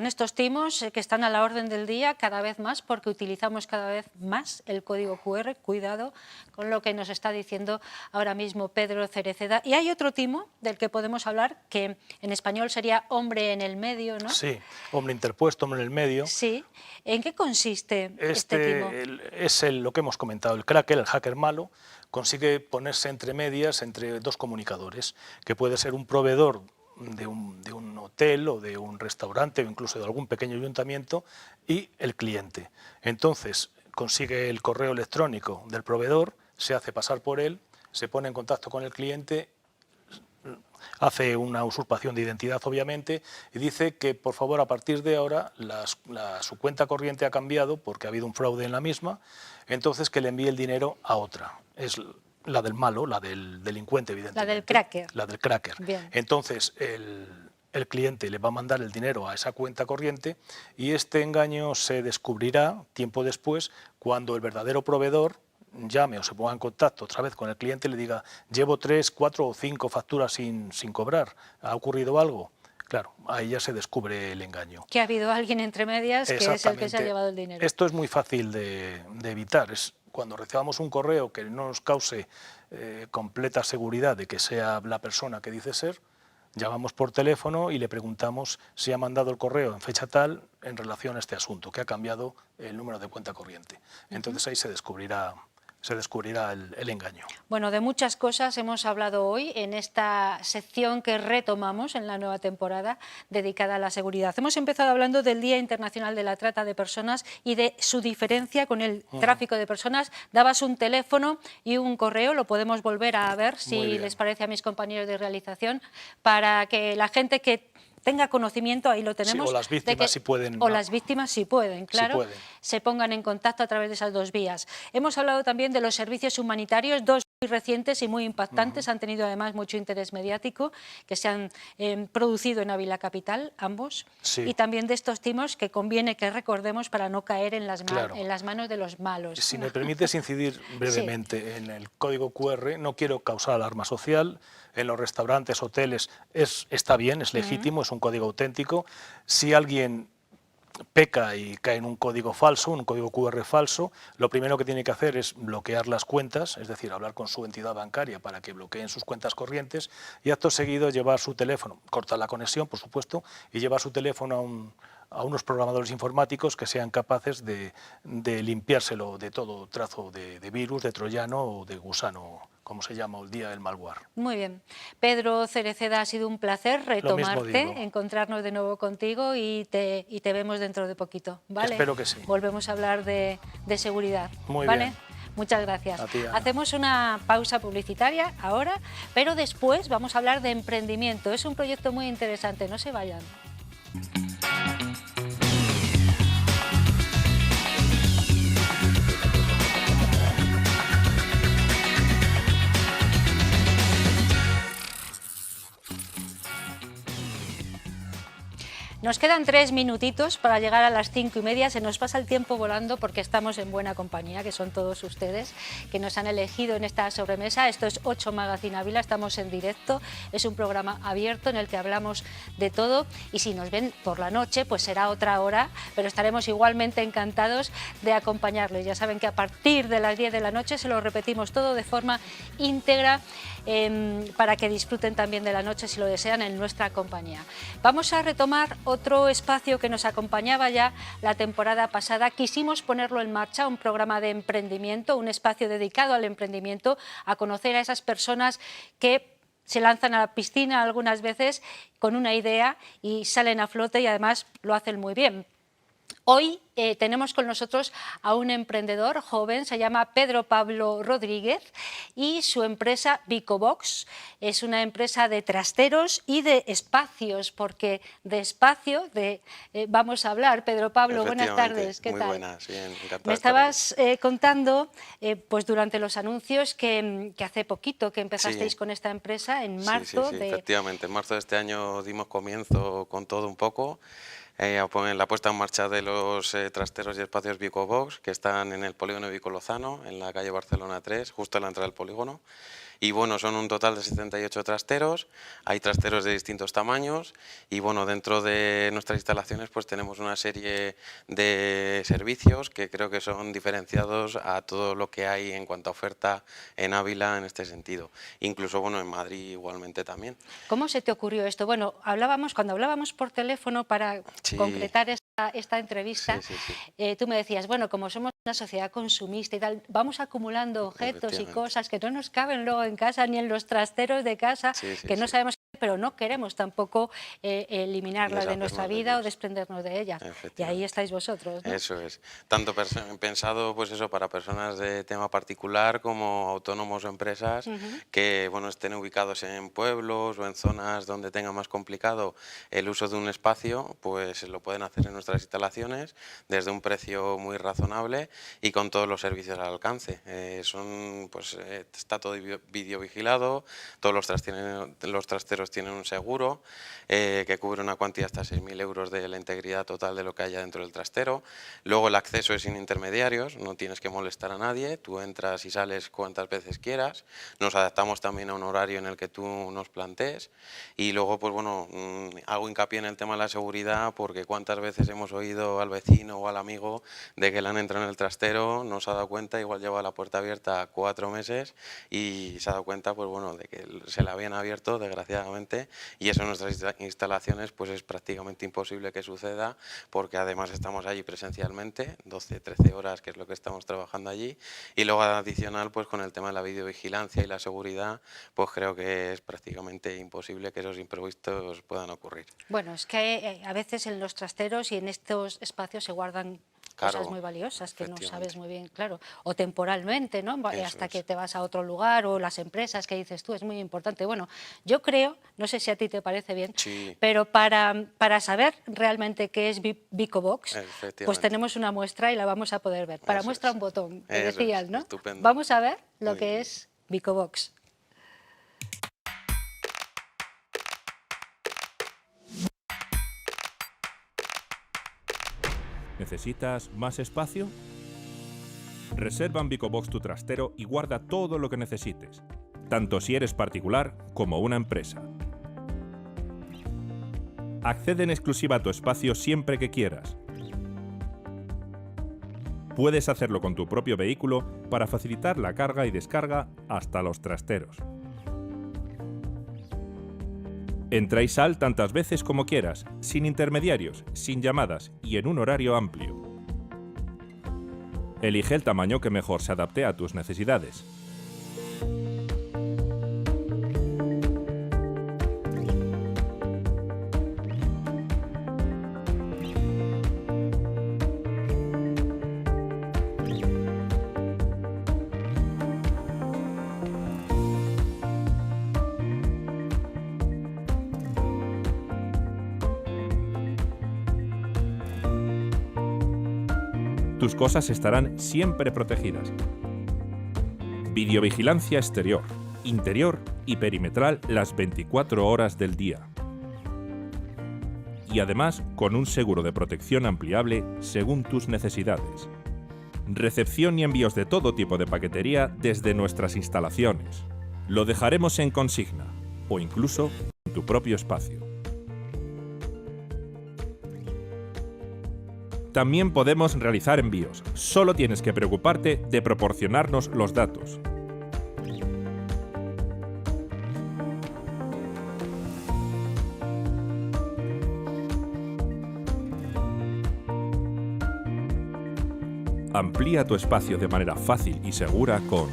estos timos que están a la orden del día cada vez más porque utilizamos cada vez más el código QR. Cuidado con lo que nos está diciendo ahora mismo Pedro Cereceda. Y hay otro timo del que podemos hablar que en español sería hombre en el medio, ¿no? Sí, hombre interpuesto, hombre en el medio. Sí. ¿En qué consiste este timo? Es lo que hemos comentado, el cracker, el hacker malo, consigue ponerse entre medias entre 2 comunicadores, que puede ser un proveedor de un hotel o de un restaurante o incluso de algún pequeño ayuntamiento y el cliente. Entonces consigue el correo electrónico del proveedor, se hace pasar por él, se pone en contacto con el cliente, hace una usurpación de identidad obviamente y dice que por favor a partir de ahora su cuenta corriente ha cambiado porque ha habido un fraude en la misma, entonces que le envíe el dinero a otra. Es la del malo, la del delincuente, evidentemente. La del cracker. La del cracker. Bien. Entonces, el cliente le va a mandar el dinero a esa cuenta corriente y este engaño se descubrirá tiempo después cuando el verdadero proveedor llame o se ponga en contacto otra vez con el cliente y le diga llevo 3, 4 o 5 facturas sin cobrar, ¿ha ocurrido algo? Claro, ahí ya se descubre el engaño. Que ha habido alguien entre medias que es el que se ha llevado el dinero. Esto es muy fácil de evitar. Cuando recibamos un correo que no nos cause completa seguridad de que sea la persona que dice ser, llamamos por teléfono y le preguntamos si ha mandado el correo en fecha tal en relación a este asunto, que ha cambiado el número de cuenta corriente. Entonces ahí se descubrirá el engaño. Bueno, de muchas cosas hemos hablado hoy en esta sección que retomamos en la nueva temporada dedicada a la seguridad. Hemos empezado hablando del Día Internacional de la Trata de Personas y de su diferencia con el tráfico de personas. Dabas un teléfono y un correo, lo podemos volver a ver si les parece a mis compañeros de realización, para que la gente que tenga conocimiento, ahí lo tenemos. Sí, o las víctimas si pueden. O las víctimas si pueden, claro, pueden. se pongan en contacto a través de esas dos vías. Hemos hablado también de los servicios humanitarios, dos muy recientes y muy impactantes, han tenido además mucho interés mediático, que se han producido en Ávila Capital, ambos, Sí. y también de estos timos que conviene que recordemos para no caer en las, Claro. en las manos de los malos. Si me permites incidir brevemente en el código QR, no quiero causar alarma social. En los restaurantes, hoteles, está bien, es legítimo, es un código auténtico. Si alguien peca y cae en un código falso, un código QR falso, lo primero que tiene que hacer es bloquear las cuentas, es decir, hablar con su entidad bancaria para que bloqueen sus cuentas corrientes y acto seguido llevar su teléfono, cortar la conexión, por supuesto, y llevar su teléfono a unos programadores informáticos que sean capaces de limpiárselo de todo trazo de virus, de troyano o de gusano, como se llama el día del malware. Muy bien. Pedro Cereceda, ha sido un placer retomarte, encontrarnos de nuevo contigo y te vemos dentro de poquito, ¿vale? Espero que sí. Volvemos a hablar de seguridad, Muy ¿vale? bien. Muchas gracias. A ti, Ana. Hacemos una pausa publicitaria ahora, pero después vamos a hablar de emprendimiento. Es un proyecto muy interesante, no se vayan. Nos quedan 3 minutitos para llegar a las 5:30, se nos pasa el tiempo volando porque estamos en buena compañía, que son todos ustedes, que nos han elegido en esta sobremesa. Esto es 8 Magazine Ávila, estamos en directo, es un programa abierto en el que hablamos de todo y si nos ven por la noche pues será otra hora, pero estaremos igualmente encantados de acompañarles. Ya saben que a partir de las 10 de la noche se lo repetimos todo de forma íntegra para que disfruten también de la noche si lo desean en nuestra compañía. Vamos a retomar otro espacio que nos acompañaba ya la temporada pasada. Quisimos ponerlo en marcha, un programa de emprendimiento, un espacio dedicado al emprendimiento, a conocer a esas personas que se lanzan a la piscina algunas veces con una idea y salen a flote y además lo hacen muy bien. Hoy tenemos con nosotros a un emprendedor joven, se llama Pedro Pablo Rodríguez y su empresa Vicobox es una empresa de trasteros y de espacios, porque de espacio vamos a hablar. Pedro Pablo, buenas tardes, ¿qué muy tal? Buenas, bien, encantado. Me estabas contando pues durante los anuncios que hace poquito que empezasteis con esta empresa, en marzo. Sí, efectivamente, en marzo de este año dimos comienzo con todo un poco. En la puesta en marcha de los trasteros y espacios Vicobox, que están en el polígono Vico Lozano, en la calle Barcelona 3, justo a la entrada del polígono. Y bueno, son un total de 78 trasteros, hay trasteros de distintos tamaños y bueno, dentro de nuestras instalaciones pues tenemos una serie de servicios que creo que son diferenciados a todo lo que hay en cuanto a oferta en Ávila en este sentido. Incluso bueno, en Madrid igualmente también. ¿Cómo se te ocurrió esto? Bueno, cuando hablábamos por teléfono para concretar esta entrevista, tú me decías, bueno, como somos una sociedad consumista y tal, vamos acumulando objetos y cosas que no nos caben luego en casa ni en los trasteros de casa, que no sabemos, pero no queremos tampoco eliminarlas de nuestra vida o desprendernos de ellas. Y ahí estáis vosotros, ¿no? Eso es. Tanto pensado pues eso para personas de tema particular como autónomos o empresas que bueno, estén ubicados en pueblos o en zonas donde tengan más complicado el uso de un espacio, pues lo pueden hacer en nuestras instalaciones desde un precio muy razonable y con todos los servicios al alcance. Está todo videovigilado, todos los trasteros tienen un seguro que cubre una cuantía hasta 6.000 euros de la integridad total de lo que haya dentro del trastero. Luego el acceso es sin intermediarios, no tienes que molestar a nadie, tú entras y sales cuantas veces quieras. Nos adaptamos también a un horario en el que tú nos plantees y luego pues bueno, hago hincapié en el tema de la seguridad porque cuántas veces hemos oído al vecino o al amigo de que le han entrado en el trastero, no se ha dado cuenta, igual lleva la puerta abierta 4 meses y se ha dado cuenta pues bueno, de que se la habían abierto desgraciadamente y eso en nuestras instalaciones pues es prácticamente imposible que suceda porque además estamos allí presencialmente 12-13 horas que es lo que estamos trabajando allí y luego adicional pues con el tema de la videovigilancia y la seguridad pues creo que es prácticamente imposible que esos imprevistos puedan ocurrir. Bueno, es que a veces en los trasteros y en estos espacios se guardan Claro, cosas muy valiosas que no efectivamente. sabes muy bien, claro, o temporalmente, ¿no? Eso Hasta es. que te vas a otro lugar, o las empresas que dices tú, es muy importante. Bueno, yo creo, no sé si a ti te parece bien, Sí. pero para saber realmente qué es BicoBox, pues Efectivamente. tenemos una muestra y la vamos a poder ver. Para Eso muestra es. un botón, que Eso es, decías, ¿no? estupendo. Vamos a ver lo Muy que bien. es BicoBox. ¿Necesitas más espacio? Reserva en BicoBox tu trastero y guarda todo lo que necesites, tanto si eres particular como una empresa. Accede en exclusiva a tu espacio siempre que quieras. Puedes hacerlo con tu propio vehículo para facilitar la carga y descarga hasta los trasteros. Entra y sal tantas veces como quieras, sin intermediarios, sin llamadas y en un horario amplio. Elige el tamaño que mejor se adapte a tus necesidades. Tus cosas estarán siempre protegidas. Videovigilancia exterior, interior y perimetral las 24 horas del día. Y además con un seguro de protección ampliable según tus necesidades. Recepción y envíos de todo tipo de paquetería desde nuestras instalaciones. Lo dejaremos en consigna o incluso en tu propio espacio. También podemos realizar envíos. Solo tienes que preocuparte de proporcionarnos los datos. Amplía tu espacio de manera fácil y segura con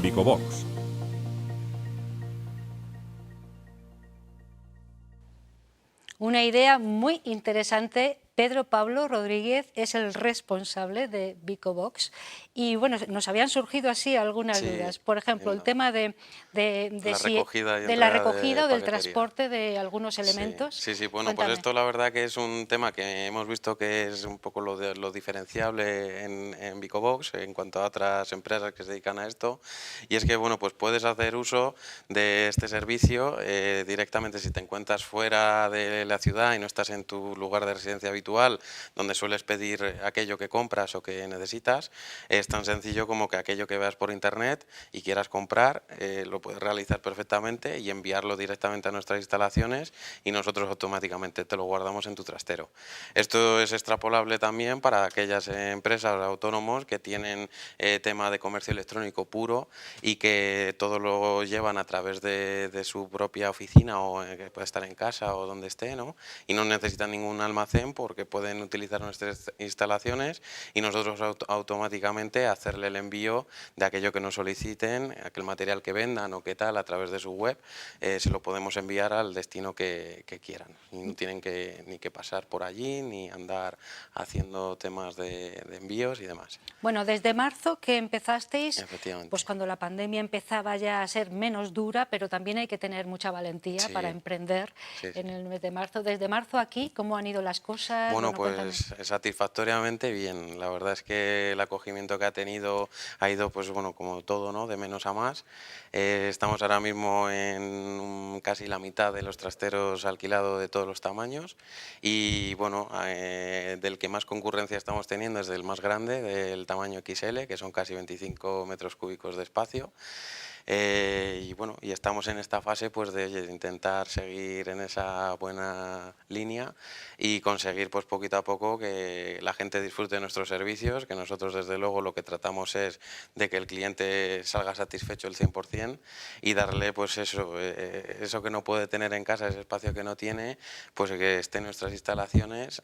BicoBox. Una idea muy interesante. Pedro Pablo Rodríguez es el responsable de BicoBox y bueno, nos habían surgido así algunas Sí, dudas. Por ejemplo, el tema de La recogida y de la entrega de recogida o del paquetería. transporte de algunos elementos. Sí, sí, bueno, Cuéntame. pues esto la verdad que es un tema que hemos visto que es un poco lo diferenciable en BicoBox en cuanto a otras empresas que se dedican a esto, y es que, bueno, pues puedes hacer uso de este servicio directamente si te encuentras fuera de la ciudad y no estás en tu lugar de residencia habitual, donde sueles pedir aquello que compras o que necesitas. Es tan sencillo como que aquello que veas por internet y quieras comprar, lo puedes realizar perfectamente y enviarlo directamente a nuestras instalaciones y nosotros automáticamente te lo guardamos en tu trastero. Esto es extrapolable también para aquellas empresas autónomos que tienen tema de comercio electrónico puro y que todo lo llevan a través de su propia oficina o que puede estar en casa o donde esté, ¿no? Y no necesitan ningún almacén porque pueden utilizar nuestras instalaciones y nosotros automáticamente hacerle el envío de aquello que nos soliciten, aquel material que vendan o qué tal a través de su web, se lo podemos enviar al destino que quieran. Y no tienen ni que pasar por allí ni andar haciendo temas de envíos y demás. Bueno, desde marzo que empezasteis, Efectivamente. pues cuando la pandemia empezaba ya a ser menos dura, pero también hay que tener mucha valentía Sí. para emprender Sí, sí. en el mes de marzo. Desde marzo aquí, ¿cómo han ido las cosas? Bueno, Cuéntame. pues satisfactoriamente bien. La verdad es que el acogimiento que ha tenido ha ido, pues bueno, como todo, ¿no? De menos a más. Estamos ahora mismo en casi la mitad de los trasteros alquilados de todos los tamaños y bueno, del que más concurrencia estamos teniendo es del más grande, del tamaño XL, que son casi 25 metros cúbicos de espacio. Y bueno, y estamos en esta fase pues de intentar seguir en esa buena línea y conseguir pues poquito a poco que la gente disfrute de nuestros servicios, que nosotros desde luego lo que tratamos es de que el cliente salga satisfecho el 100% y darle pues eso que no puede tener en casa, ese espacio que no tiene, pues que esté en nuestras instalaciones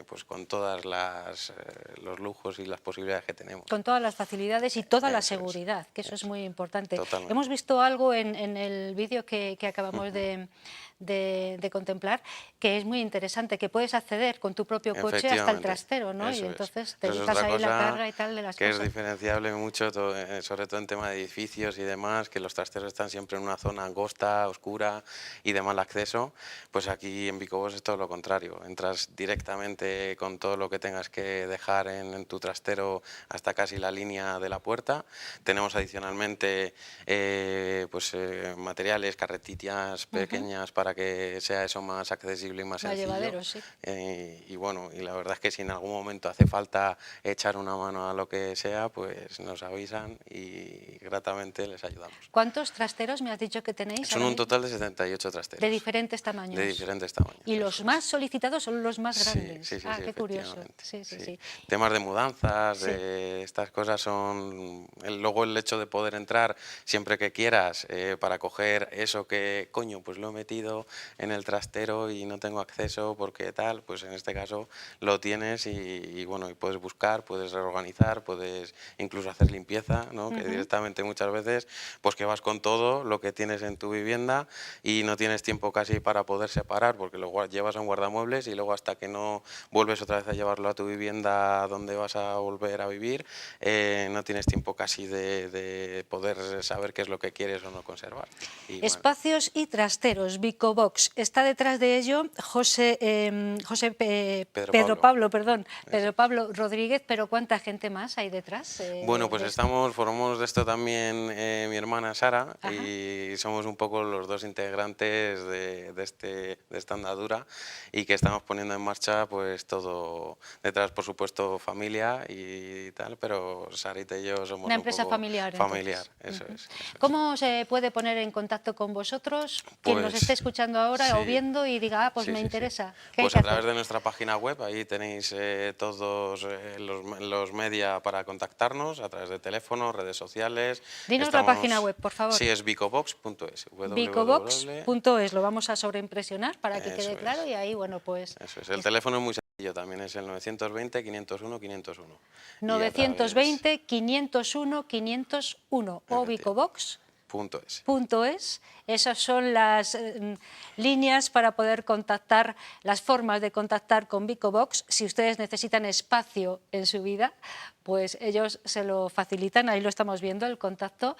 pues con todas los lujos y las posibilidades que tenemos. Con todas las facilidades y toda la Eso es. seguridad, que eso es muy importante. Totalmente. Totalmente. Hemos visto algo en el vídeo que acabamos de contemplar, que es muy interesante, que puedes acceder con tu propio coche hasta el Efectivamente, trastero, ¿no? Y eso es. entonces te Eso es dejas otra ahí la cosa carga y tal de las que cosas. es diferenciable mucho, sobre todo en tema de edificios y demás, que los trasteros están siempre en una zona angosta, oscura y de mal acceso. Pues aquí en Bicobos es todo lo contrario. Entras directamente con todo lo que tengas que dejar en tu trastero hasta casi la línea de la puerta. Tenemos adicionalmente materiales, carretillas pequeñas para que sea eso más accesible y más Más sencillo. llevadero, sí. Y bueno, y la verdad es que si en algún momento hace falta echar una mano a lo que sea, pues nos avisan y gratamente les ayudamos. ¿Cuántos trasteros me has dicho que tenéis? Son ahora un mismo? total de 78 trasteros. De diferentes tamaños. De diferentes tamaños. Y eso los es. más solicitados son los más Sí, grandes. sí, sí, Ah, sí, qué curioso. efectivamente. Sí, sí, Sí. sí. Temas de mudanzas, Sí. de estas cosas son... Luego el hecho de poder entrar siempre que quieras para coger eso que, coño, pues lo he metido en el trastero y no tengo acceso porque tal, pues en este caso lo tienes y bueno, y puedes buscar, puedes reorganizar, puedes incluso hacer limpieza, ¿no? Que directamente muchas veces, pues que vas con todo lo que tienes en tu vivienda y no tienes tiempo casi para poder separar porque lo llevas a un guardamuebles y luego hasta que no vuelves otra vez a llevarlo a tu vivienda donde vas a volver a vivir, no tienes tiempo casi de poder saber qué es lo que quieres o no conservar. Y bueno, Espacios y trasteros, Bicobox. Está detrás de ello Pedro Pablo Rodríguez, pero ¿cuánta gente más hay detrás? bueno, pues de esto? formamos de esto también mi hermana Sara Ajá. y somos un poco los dos integrantes de esta andadura y que estamos poniendo en marcha pues todo detrás, por supuesto, familia y tal, pero Sarita y yo somos Una un empresa poco familiar. familiar, Entonces. eso es. ¿Cómo se puede poner en contacto con vosotros? Quien nos Pues, esté escuchando ahora sí. o viendo y diga, ah, pues Sí, me sí, sí. interesa. ¿Qué hay Pues que a través hacer? de nuestra página web, ahí tenéis todos los media para contactarnos, a través de teléfono, redes sociales. Dinos la página web, por favor. Sí, es bicobox.es. Bicobox.es, lo vamos a sobreimpresionar para que quede Eso claro es. y ahí, bueno, pues... Eso es. El teléfono es muy sencillo también, es el 920-501-501. 920 501 501 o bicobox.es. Esas son las líneas para poder contactar, las formas de contactar con Bicobox. Si ustedes necesitan espacio en su vida, pues ellos se lo facilitan, ahí lo estamos viendo, el contacto.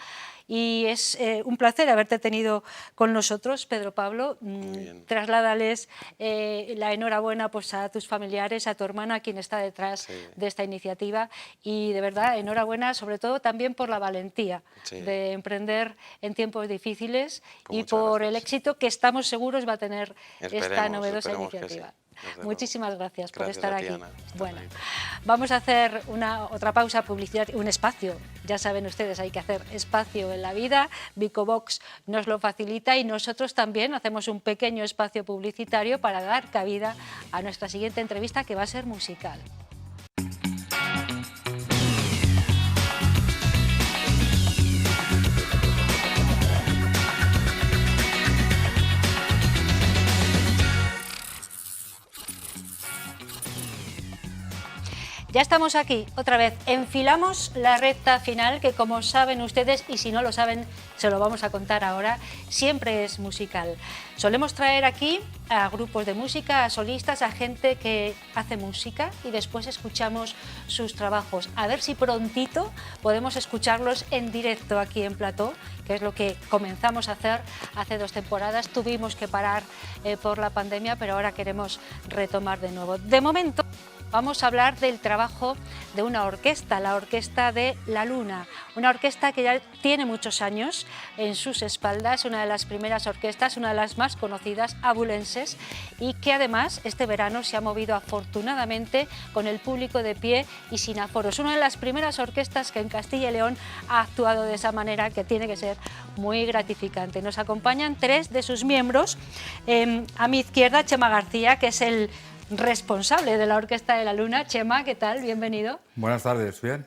Y es un placer haberte tenido con nosotros, Pedro Pablo. Trasládales la enhorabuena pues, a tus familiares, a tu hermana, quien está detrás de esta iniciativa. Y de verdad, enhorabuena, sobre todo también por la valentía de emprender en tiempos difíciles y por el éxito que estamos seguros va a tener esta novedosa iniciativa. Muchísimas gracias por estar aquí. Ana. Bueno, vamos a hacer otra pausa publicitaria, un espacio. Ya saben ustedes, hay que hacer espacio en la vida. Bicobox nos lo facilita y nosotros también hacemos un pequeño espacio publicitario para dar cabida a nuestra siguiente entrevista, que va a ser musical. Ya estamos aquí, otra vez, enfilamos la recta final que, como saben ustedes, y si no lo saben, se lo vamos a contar ahora, siempre es musical. Solemos traer aquí a grupos de música, a solistas, a gente que hace música y después escuchamos sus trabajos. A ver si prontito podemos escucharlos en directo aquí en Plató, que es lo que comenzamos a hacer hace 2 temporadas. Tuvimos que parar por la pandemia, pero ahora queremos retomar de nuevo. De momento, vamos a hablar del trabajo de una orquesta, la Orquesta de la Luna, una orquesta que ya tiene muchos años en sus espaldas, una de las primeras orquestas, una de las más conocidas, abulenses, y que además este verano se ha movido afortunadamente con el público de pie y sin aforos. Una de las primeras orquestas que en Castilla y León ha actuado de esa manera, que tiene que ser muy gratificante. Nos acompañan 3 de sus miembros. A mi izquierda, Chema García, que es el responsable de la Orquesta de la Luna. Chema, ¿qué tal? Bienvenido. Buenas tardes, bien.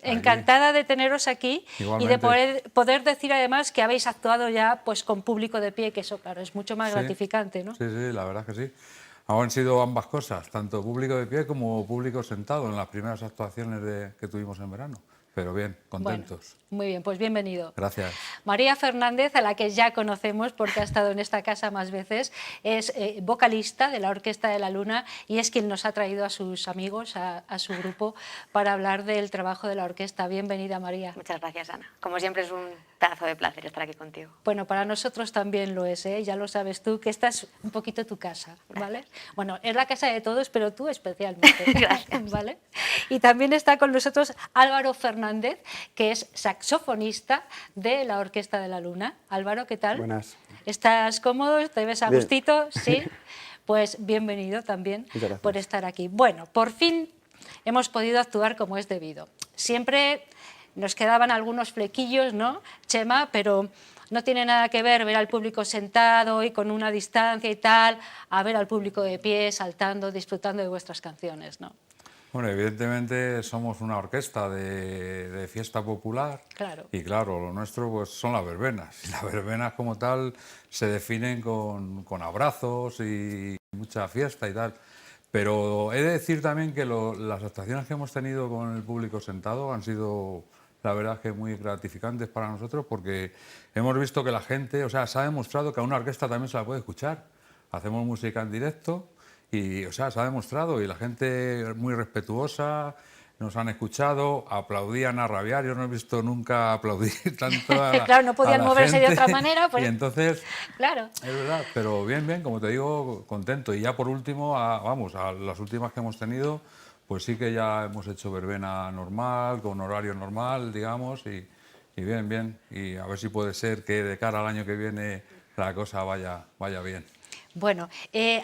Encantada de teneros aquí. Igualmente. Y de poder decir además que habéis actuado ya pues con público de pie, que eso claro es mucho más gratificante, ¿no? Sí, la verdad que sí. Han sido ambas cosas, tanto público de pie como público sentado en las primeras actuaciones que tuvimos en verano. Pero bien, contentos. Bueno, muy bien, pues bienvenido. Gracias. María Fernández, a la que ya conocemos porque ha estado en esta casa más veces, es vocalista de la Orquesta de la Luna y es quien nos ha traído a sus amigos, a su grupo, para hablar del trabajo de la orquesta. Bienvenida, María. Muchas gracias, Ana. Como siempre es un pedazo de placer estar aquí contigo. Bueno, para nosotros también lo es, ¿eh? Ya lo sabes tú, que esta es un poquito tu casa, ¿vale? Bueno, es la casa de todos, pero tú especialmente. Gracias. ¿Vale? Y también está con nosotros Álvaro Fernández, que es saxofonista de la Orquesta de la Luna. Álvaro, ¿qué tal? Buenas. ¿Estás cómodo? ¿Te ves a Bien. gustito? Sí. Pues bienvenido también Muchas gracias. por estar aquí. Bueno, por fin hemos podido actuar como es debido. Siempre nos quedaban algunos flequillos, ¿no, Chema? Pero no tiene nada que ver al público sentado y con una distancia y tal, a ver al público de pie, saltando, disfrutando de vuestras canciones, ¿no? Bueno, evidentemente somos una orquesta de fiesta popular. Claro. Y claro, lo nuestro pues son las verbenas. Y las verbenas como tal se definen con abrazos y mucha fiesta y tal. Pero he de decir también que las actuaciones que hemos tenido con el público sentado han sido, la verdad, que muy gratificantes para nosotros porque hemos visto que la gente, o sea, se ha demostrado que a una orquesta también se la puede escuchar. Hacemos música en directo y, o sea, se ha demostrado y la gente muy respetuosa, nos han escuchado, aplaudían a rabiar. Yo no he visto nunca aplaudir tanto a la, Claro, no podían a la moverse de gente. otra manera, pues. Y entonces, Claro. es verdad, pero bien, bien, como te digo, contento. Y ya por último, vamos, a las últimas que hemos tenido, pues sí que ya hemos hecho verbena normal, con horario normal, digamos, y bien, bien. Y a ver si puede ser que de cara al año que viene la cosa vaya bien. Bueno,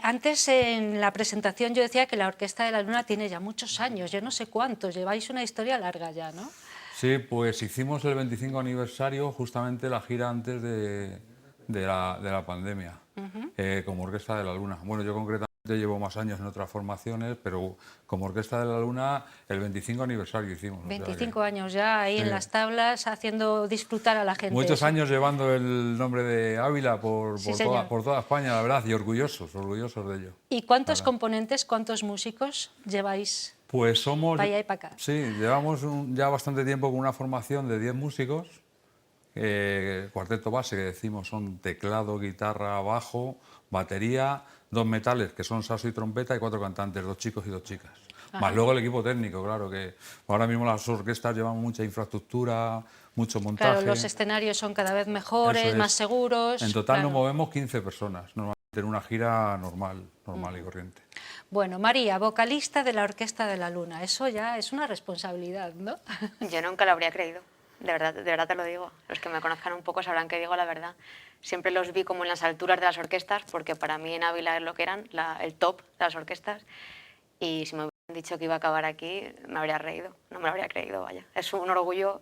antes en la presentación yo decía que la Orquesta de la Luna tiene ya muchos años, yo no sé cuántos, lleváis una historia larga ya, ¿no? Sí, pues hicimos el 25 aniversario, justamente la gira antes de la pandemia, como Orquesta de la Luna. Bueno, yo concretamente llevo más años en otras formaciones, pero como Orquesta de la Luna el 25 aniversario hicimos. 25 años ya ahí sí. en las tablas haciendo disfrutar a la gente. Muchos eso. años llevando el nombre de Ávila por señor. toda España, la verdad, y orgullosos de ello. ¿Y cuántos Verdad. componentes, cuántos músicos lleváis? Pues somos... Para allá y para acá. Sí, llevamos ya bastante tiempo con una formación de 10 músicos, cuarteto base que decimos son teclado, guitarra, bajo, batería, 2 metales que son saxo y trompeta y 4 cantantes, 2 chicos y 2 chicas. Ajá. Más luego el equipo técnico, claro, que ahora mismo las orquestas llevan mucha infraestructura, mucho montaje. Claro, los escenarios son cada vez mejores, Eso es. más seguros. En total claro. nos movemos 15 personas, normalmente en una gira normal y corriente. Bueno, María, vocalista de la Orquesta de la Luna, eso ya es una responsabilidad, ¿no? Yo nunca lo habría creído, de verdad te lo digo. Los que me conozcan un poco sabrán que digo la verdad. Siempre los vi como en las alturas de las orquestas, porque para mí en Ávila es lo que eran, el top de las orquestas. Y si me hubieran dicho que iba a acabar aquí, me habría reído, no me lo habría creído, vaya. Es un orgullo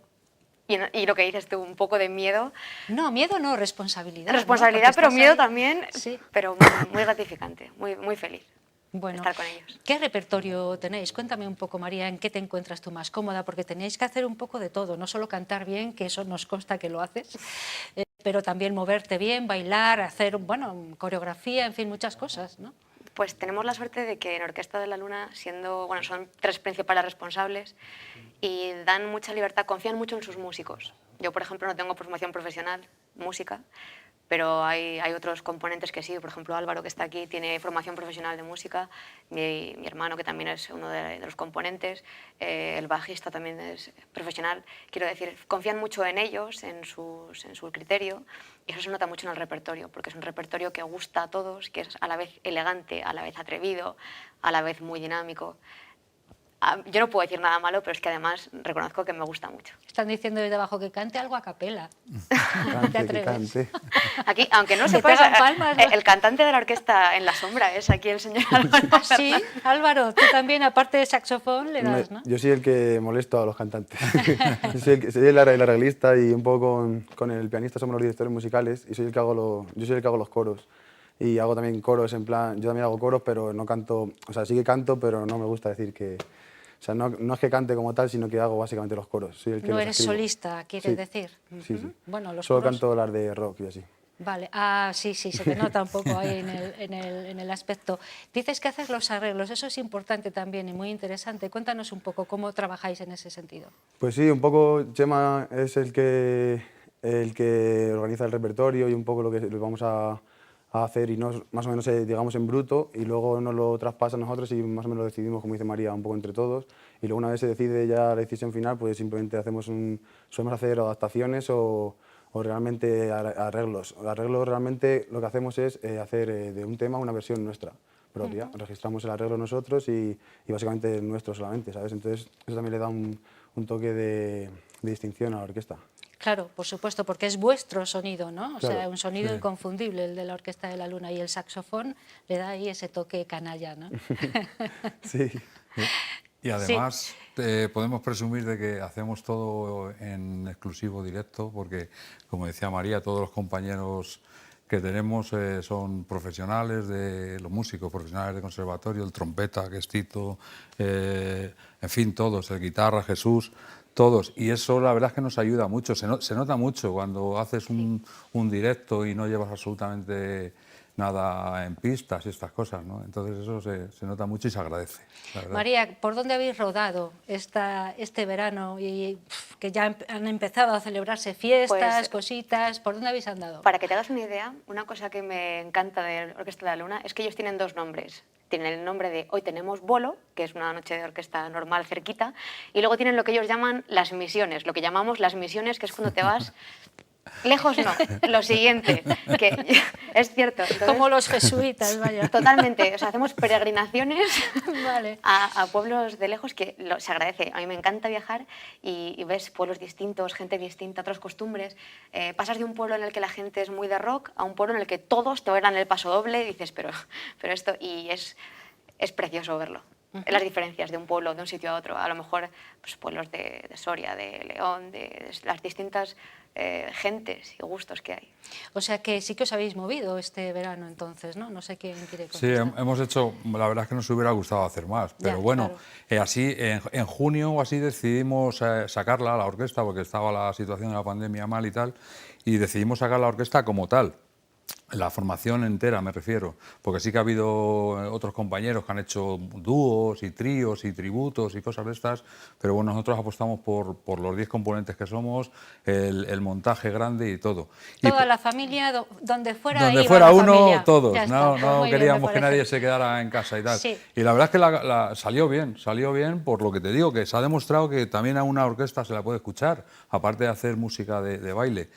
y lo que dices tú, un poco de miedo. No, miedo no, responsabilidad. Responsabilidad, ¿no? pero Porque miedo estás ahí. también, Sí. pero muy gratificante, muy feliz. Bueno, estar con ellos. ¿qué repertorio tenéis? Cuéntame un poco, María, ¿en qué te encuentras tú más cómoda? Porque tenéis que hacer un poco de todo, no solo cantar bien, que eso nos consta que lo haces, pero también moverte bien, bailar, hacer, bueno, coreografía, en fin, muchas cosas, ¿no? Pues tenemos la suerte de que en Orquesta de la Luna, son 3 principales responsables y dan mucha libertad, confían mucho en sus músicos. Yo, por ejemplo, no tengo formación profesional, música, pero hay otros componentes que sí. Por ejemplo, Álvaro, que está aquí, tiene formación profesional de música, mi hermano, que también es uno de los componentes, el bajista también es profesional. Quiero decir, confían mucho en ellos, en su criterio, y eso se nota mucho en el repertorio, porque es un repertorio que gusta a todos, que es a la vez elegante, a la vez atrevido, a la vez muy dinámico. Yo no puedo decir nada malo, pero es que además reconozco que me gusta mucho. Están diciendo desde abajo que cante algo a capela. Cante, que cante. Aquí, aunque no Que sepáis, pegan palmas, ¿no? el cantante de la orquesta en la sombra es aquí el señor Álvaro. Ah, sí, Álvaro, tú también, aparte de saxofón, le das, ¿no? Yo soy el que molesto a los cantantes. soy el arreglista y un poco con el pianista somos los directores musicales y yo soy el que hago los coros. Y hago también coros, en plan, yo también hago coros, pero no canto, o sea, sí que canto, pero no me gusta decir que... O sea, no es que cante como tal, sino que hago básicamente los coros. Soy el que No los eres escribo. solista, quieres Sí. decir. Sí, sí. Bueno, los Solo coros... canto las de rock y así. Vale, sí, se te nota un poco ahí en el aspecto. Dices que haces los arreglos, eso es importante también y muy interesante. Cuéntanos un poco cómo trabajáis en ese sentido. Pues sí, un poco Chema es el que el que organiza el repertorio y un poco lo que vamos a hacer y más o menos digamos en bruto, y luego nos lo traspasa a nosotros y más o menos lo decidimos, como dice María, un poco entre todos, y luego una vez se decide ya la decisión final, pues simplemente solemos hacer adaptaciones o realmente arreglos. Arreglos realmente lo que hacemos es hacer de un tema una versión nuestra propia, registramos el arreglo nosotros y básicamente es nuestro solamente, ¿sabes? Entonces eso también le da un toque de distinción a la orquesta. Claro, por supuesto, porque es vuestro sonido, ¿no? O sea, Claro, un sonido sí. inconfundible, el de la Orquesta de la Luna, y el saxofón le da ahí ese toque canalla, ¿no? Sí. Y además podemos presumir de que hacemos todo en exclusivo directo, porque, como decía María, todos los compañeros que tenemos son profesionales, los músicos profesionales de conservatorio, el trompeta, que es Tito, en fin, todos, el guitarra, Jesús, todos. Y eso la verdad es que nos ayuda mucho, se nota mucho cuando haces un directo y no llevas absolutamente nada en pistas y estas cosas, ¿no? Entonces eso se nota mucho y se agradece, la verdad. María, ¿por dónde habéis rodado este verano? Y que ya han empezado a celebrarse fiestas, Pues, cositas, ¿por dónde habéis andado? Para que te hagas una idea, una cosa que me encanta de Orquesta de la Luna es que ellos tienen dos nombres. Tienen el nombre de Hoy tenemos bolo, que es una noche de orquesta normal cerquita, y luego tienen lo que ellos llaman las misiones, lo que llamamos las misiones, que es cuando te vas... Lejos no, lo siguiente, que es cierto. Entonces, Como los jesuitas, vaya. totalmente, o sea, hacemos peregrinaciones Vale. a pueblos de lejos que se agradece. A mí me encanta viajar y ves pueblos distintos, gente distinta, otras costumbres. Pasas de un pueblo en el que la gente es muy de rock a un pueblo en el que todos te bailan el paso doble y dices, pero esto, y es precioso verlo. Las diferencias de un pueblo, de un sitio a otro. A lo mejor pues, pueblos de Soria, de León, de las distintas gentes y gustos que hay. O sea que sí que os habéis movido este verano entonces, ¿no? No sé quién quiere Sí, contestar. hemos hecho, la verdad es que nos hubiera gustado hacer más, pero Ya, bueno, claro. así en junio o así decidimos sacarla a la orquesta, porque estaba la situación de la pandemia mal y tal, y decidimos sacar la orquesta como tal. La formación entera me refiero, porque sí que ha habido otros compañeros que han hecho dúos y tríos y tributos y cosas de estas, pero bueno, nosotros apostamos por los 10 componentes que somos, el montaje grande y todo. Toda la familia, donde fuera Donde iba fuera la uno, familia. todos. Ya está, No, pues no muy bien, me queríamos que parece. nadie se quedara en casa y tal. Sí. Y la verdad es que salió bien por lo que te digo, que se ha demostrado que también a una orquesta se la puede escuchar, aparte de hacer música de baile.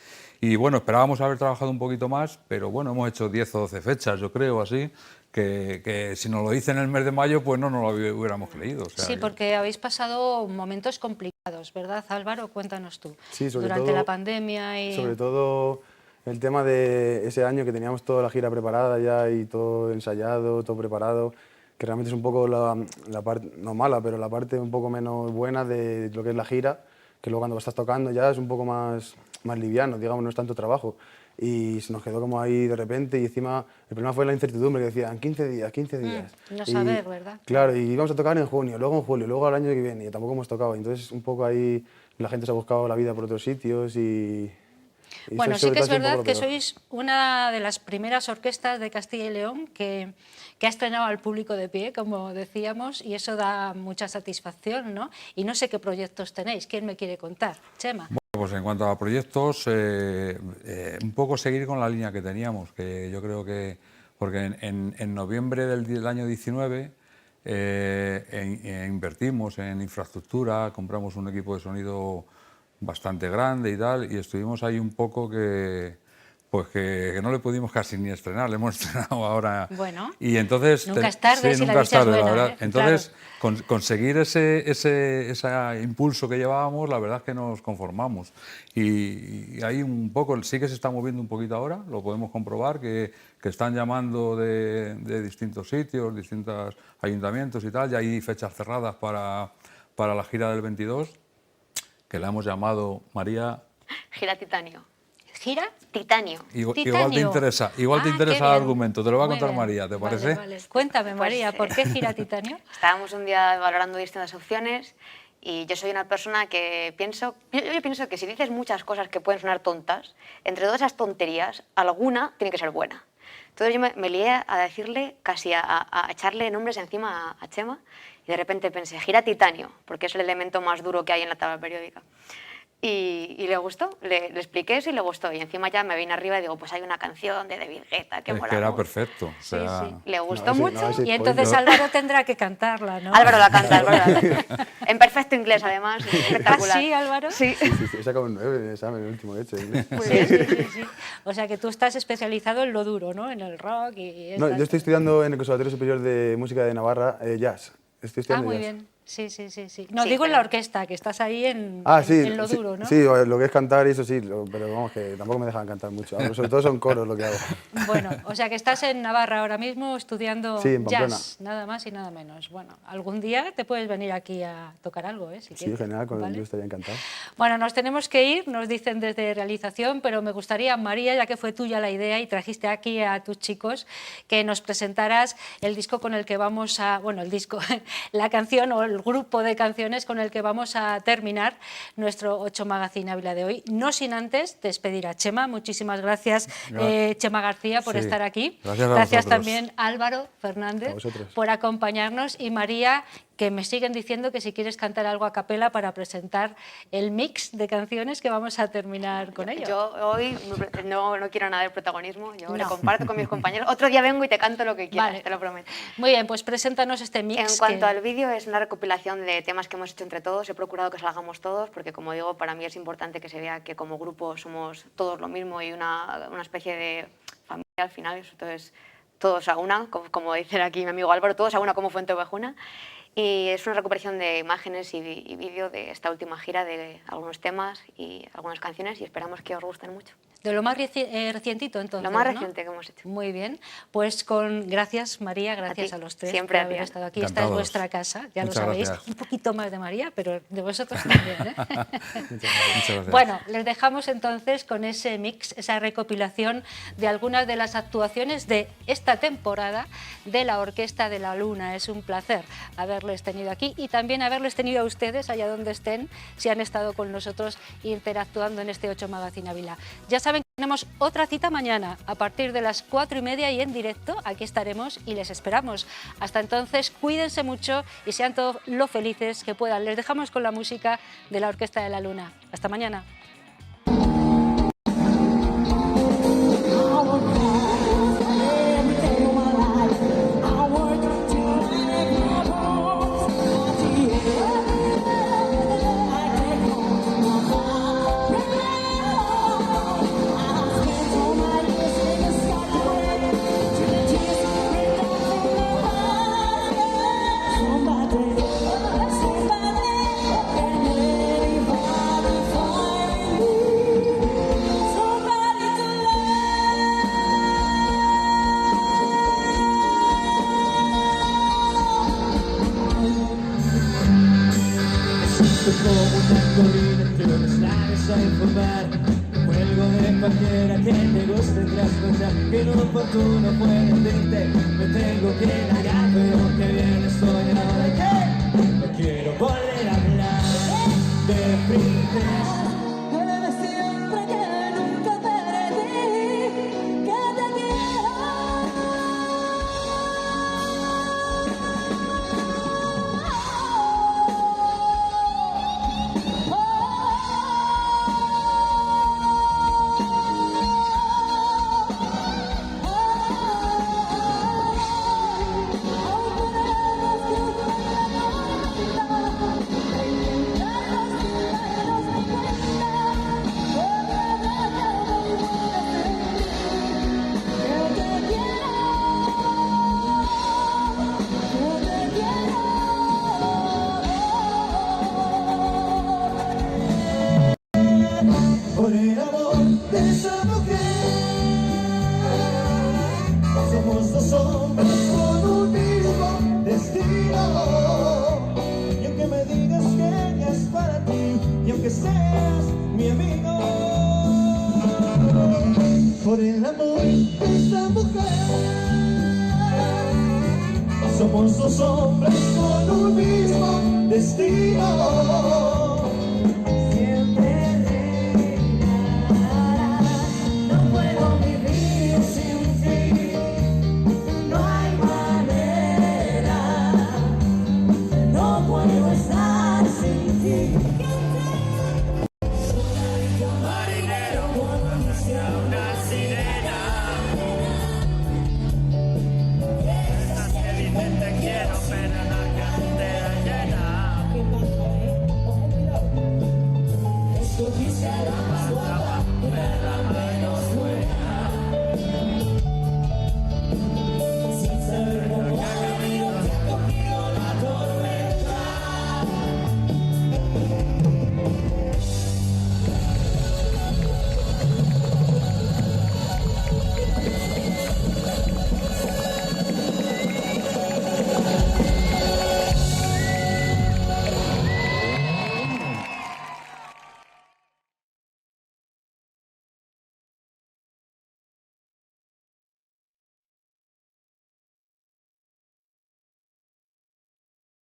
Y bueno, esperábamos haber trabajado un poquito más, pero bueno, hemos hecho 10 o 12 fechas, yo creo, así, que si nos lo dicen en el mes de mayo, pues no nos lo hubiéramos creído. O sea, Sí, porque habéis pasado momentos complicados, ¿verdad, Álvaro? Cuéntanos tú. Sí, Durante la pandemia y... sobre todo el tema de ese año que teníamos toda la gira preparada ya y todo ensayado, todo preparado, que realmente es un poco la parte, no mala, pero la parte un poco menos buena de lo que es la gira, que luego cuando estás tocando ya es un poco más liviano, digamos, no es tanto trabajo. Y se nos quedó como ahí de repente y encima el problema fue la incertidumbre, que decían 15 días, 15 días. no Y, saber, ¿verdad? Claro, y íbamos a tocar en junio, luego en julio, luego al año que viene y tampoco hemos tocado. Entonces un poco ahí la gente se ha buscado la vida por otros sitios y Bueno, eso sí que es sobre todo un verdad poco que lo peor. sois una de las primeras orquestas de Castilla y León que ha estrenado al público de pie, como decíamos, y eso da mucha satisfacción, ¿no? Y no sé qué proyectos tenéis. ¿Quién me quiere contar? Chema. pues en cuanto a proyectos, un poco seguir con la línea que teníamos, que yo creo que, porque en noviembre del año 19 invertimos en infraestructura, compramos un equipo de sonido bastante grande y tal, y estuvimos ahí un poco que no le pudimos casi ni estrenar, le hemos estrenado ahora. Bueno, y entonces, nunca es tarde, sí, si la nunca es dicha es tarde, la buena, verdad. ¿eh? Entonces, conseguir ese impulso que llevábamos, la verdad es que nos conformamos. Y ahí un poco, sí que se está moviendo un poquito ahora, lo podemos comprobar, que están llamando de distintos sitios, distintos ayuntamientos y tal, y hay fechas cerradas para la gira del 22, que la hemos llamado, María... Gira Titanio. ¿Gira? Titanio. Igual te Titanio. interesa, Qué el bien. argumento, te lo va a Muy contar bien. María, ¿te Vale, parece? vale. Cuéntame, María, ¿por qué gira Titanio? Estábamos un día valorando distintas opciones y yo soy una persona que pienso, yo pienso que si dices muchas cosas que pueden sonar tontas, entre todas esas tonterías, alguna tiene que ser buena. Entonces yo me lié a decirle, casi a echarle nombres encima a Chema y de repente pensé, gira Titanio, porque es el elemento más duro que hay en la tabla periódica. Y le gustó, le expliqué eso y le gustó. Y encima ya me vine arriba y digo, pues hay una canción de David Guetta que Es mola que era mucho. perfecto. O sea, sí. Le gustó mucho. Y entonces Álvaro tendrá que cantarla, ¿no? Álvaro la canta, Álvaro la canta. En perfecto inglés, además. Espectacular. ¿Ah, sí, Álvaro? Sí. Sí, he sacado un 9 en el examen, el último que he hecho. Sí. O sea que tú estás especializado en lo duro, ¿no? En el rock y... No, yo estoy estudiando en el Conservatorio Superior de Música de Navarra jazz. Estoy estudiando muy jazz. bien. Sí. No, digo en la orquesta, que estás ahí en lo duro, ¿no? Sí, lo que es cantar y eso sí, pero vamos, que tampoco me dejan cantar mucho. Sobre todo son coros lo que hago. Bueno, o sea que estás en Navarra ahora mismo estudiando Sí, en Pamplona. jazz, nada más y nada menos. Bueno, algún día te puedes venir aquí a tocar algo, ¿eh? Si Sí, quieres, genial, ¿vale? yo estaría encantado. Bueno, nos tenemos que ir, nos dicen desde realización, pero me gustaría, María, ya que fue tuya la idea y trajiste aquí a tus chicos, que nos presentaras el disco con el que vamos a... Bueno, el disco, la canción o el grupo de canciones con el que vamos a terminar nuestro 8 Magazine Ávila de hoy. No sin antes despedir a Chema. Muchísimas gracias, Chema García, por estar aquí. Gracias también Álvaro Fernández por acompañarnos y María, que me siguen diciendo que si quieres cantar algo a capela para presentar el mix de canciones que vamos a terminar con ello. Yo hoy no quiero nada de protagonismo, yo lo comparto con mis compañeros. Otro día vengo y te canto lo que quieras, te lo prometo. Muy bien, pues preséntanos este mix. En cuanto al vídeo, es una recopilación de temas que hemos hecho entre todos. He procurado que salgamos todos porque, como digo, para mí es importante que se vea que como grupo somos todos lo mismo y una especie de familia al final. Entonces, todos a una, como dice aquí mi amigo Álvaro, todos a una como Fuente Ovejuna. Y es una recuperación de imágenes y vídeo de esta última gira, de algunos temas y algunas canciones, y esperamos que os gusten mucho. De lo más recientito, entonces, Lo más ¿no? reciente que hemos hecho. Muy bien. Pues gracias, María, gracias a los tres siempre por haber estado aquí. Encantados. Esta es vuestra casa, ya Muchas lo sabéis. gracias. Un poquito más de María, pero de vosotros también, ¿eh? Muchas gracias. Bueno, les dejamos entonces con ese mix, esa recopilación de algunas de las actuaciones de esta temporada de la Orquesta de la Luna. Es un placer haberles tenido aquí y también haberles tenido a ustedes allá donde estén, si han estado con nosotros interactuando en este 8 Magazine Ávila. Ya saben que tenemos otra cita mañana a partir de las 4:30 y en directo. Aquí estaremos y les esperamos. Hasta entonces, cuídense mucho y sean todos lo felices que puedan. Les dejamos con la música de la Orquesta de la Luna. Hasta mañana. Como una colina entre los lares a informar. Cuelgo de cualquiera que te guste trasnochar. Que no oportuno puede decirte, me tengo que largar, pero que bien estoy ahora que no quiero volver a hablar de princesa. Siempre que nunca perdí, que te quiero. Por el amor de esa mujer, somos dos hombres con un mismo destino. Y aunque me digas que ella es para ti, y aunque seas mi amigo, por el amor de esa mujer, somos dos hombres con un mismo destino.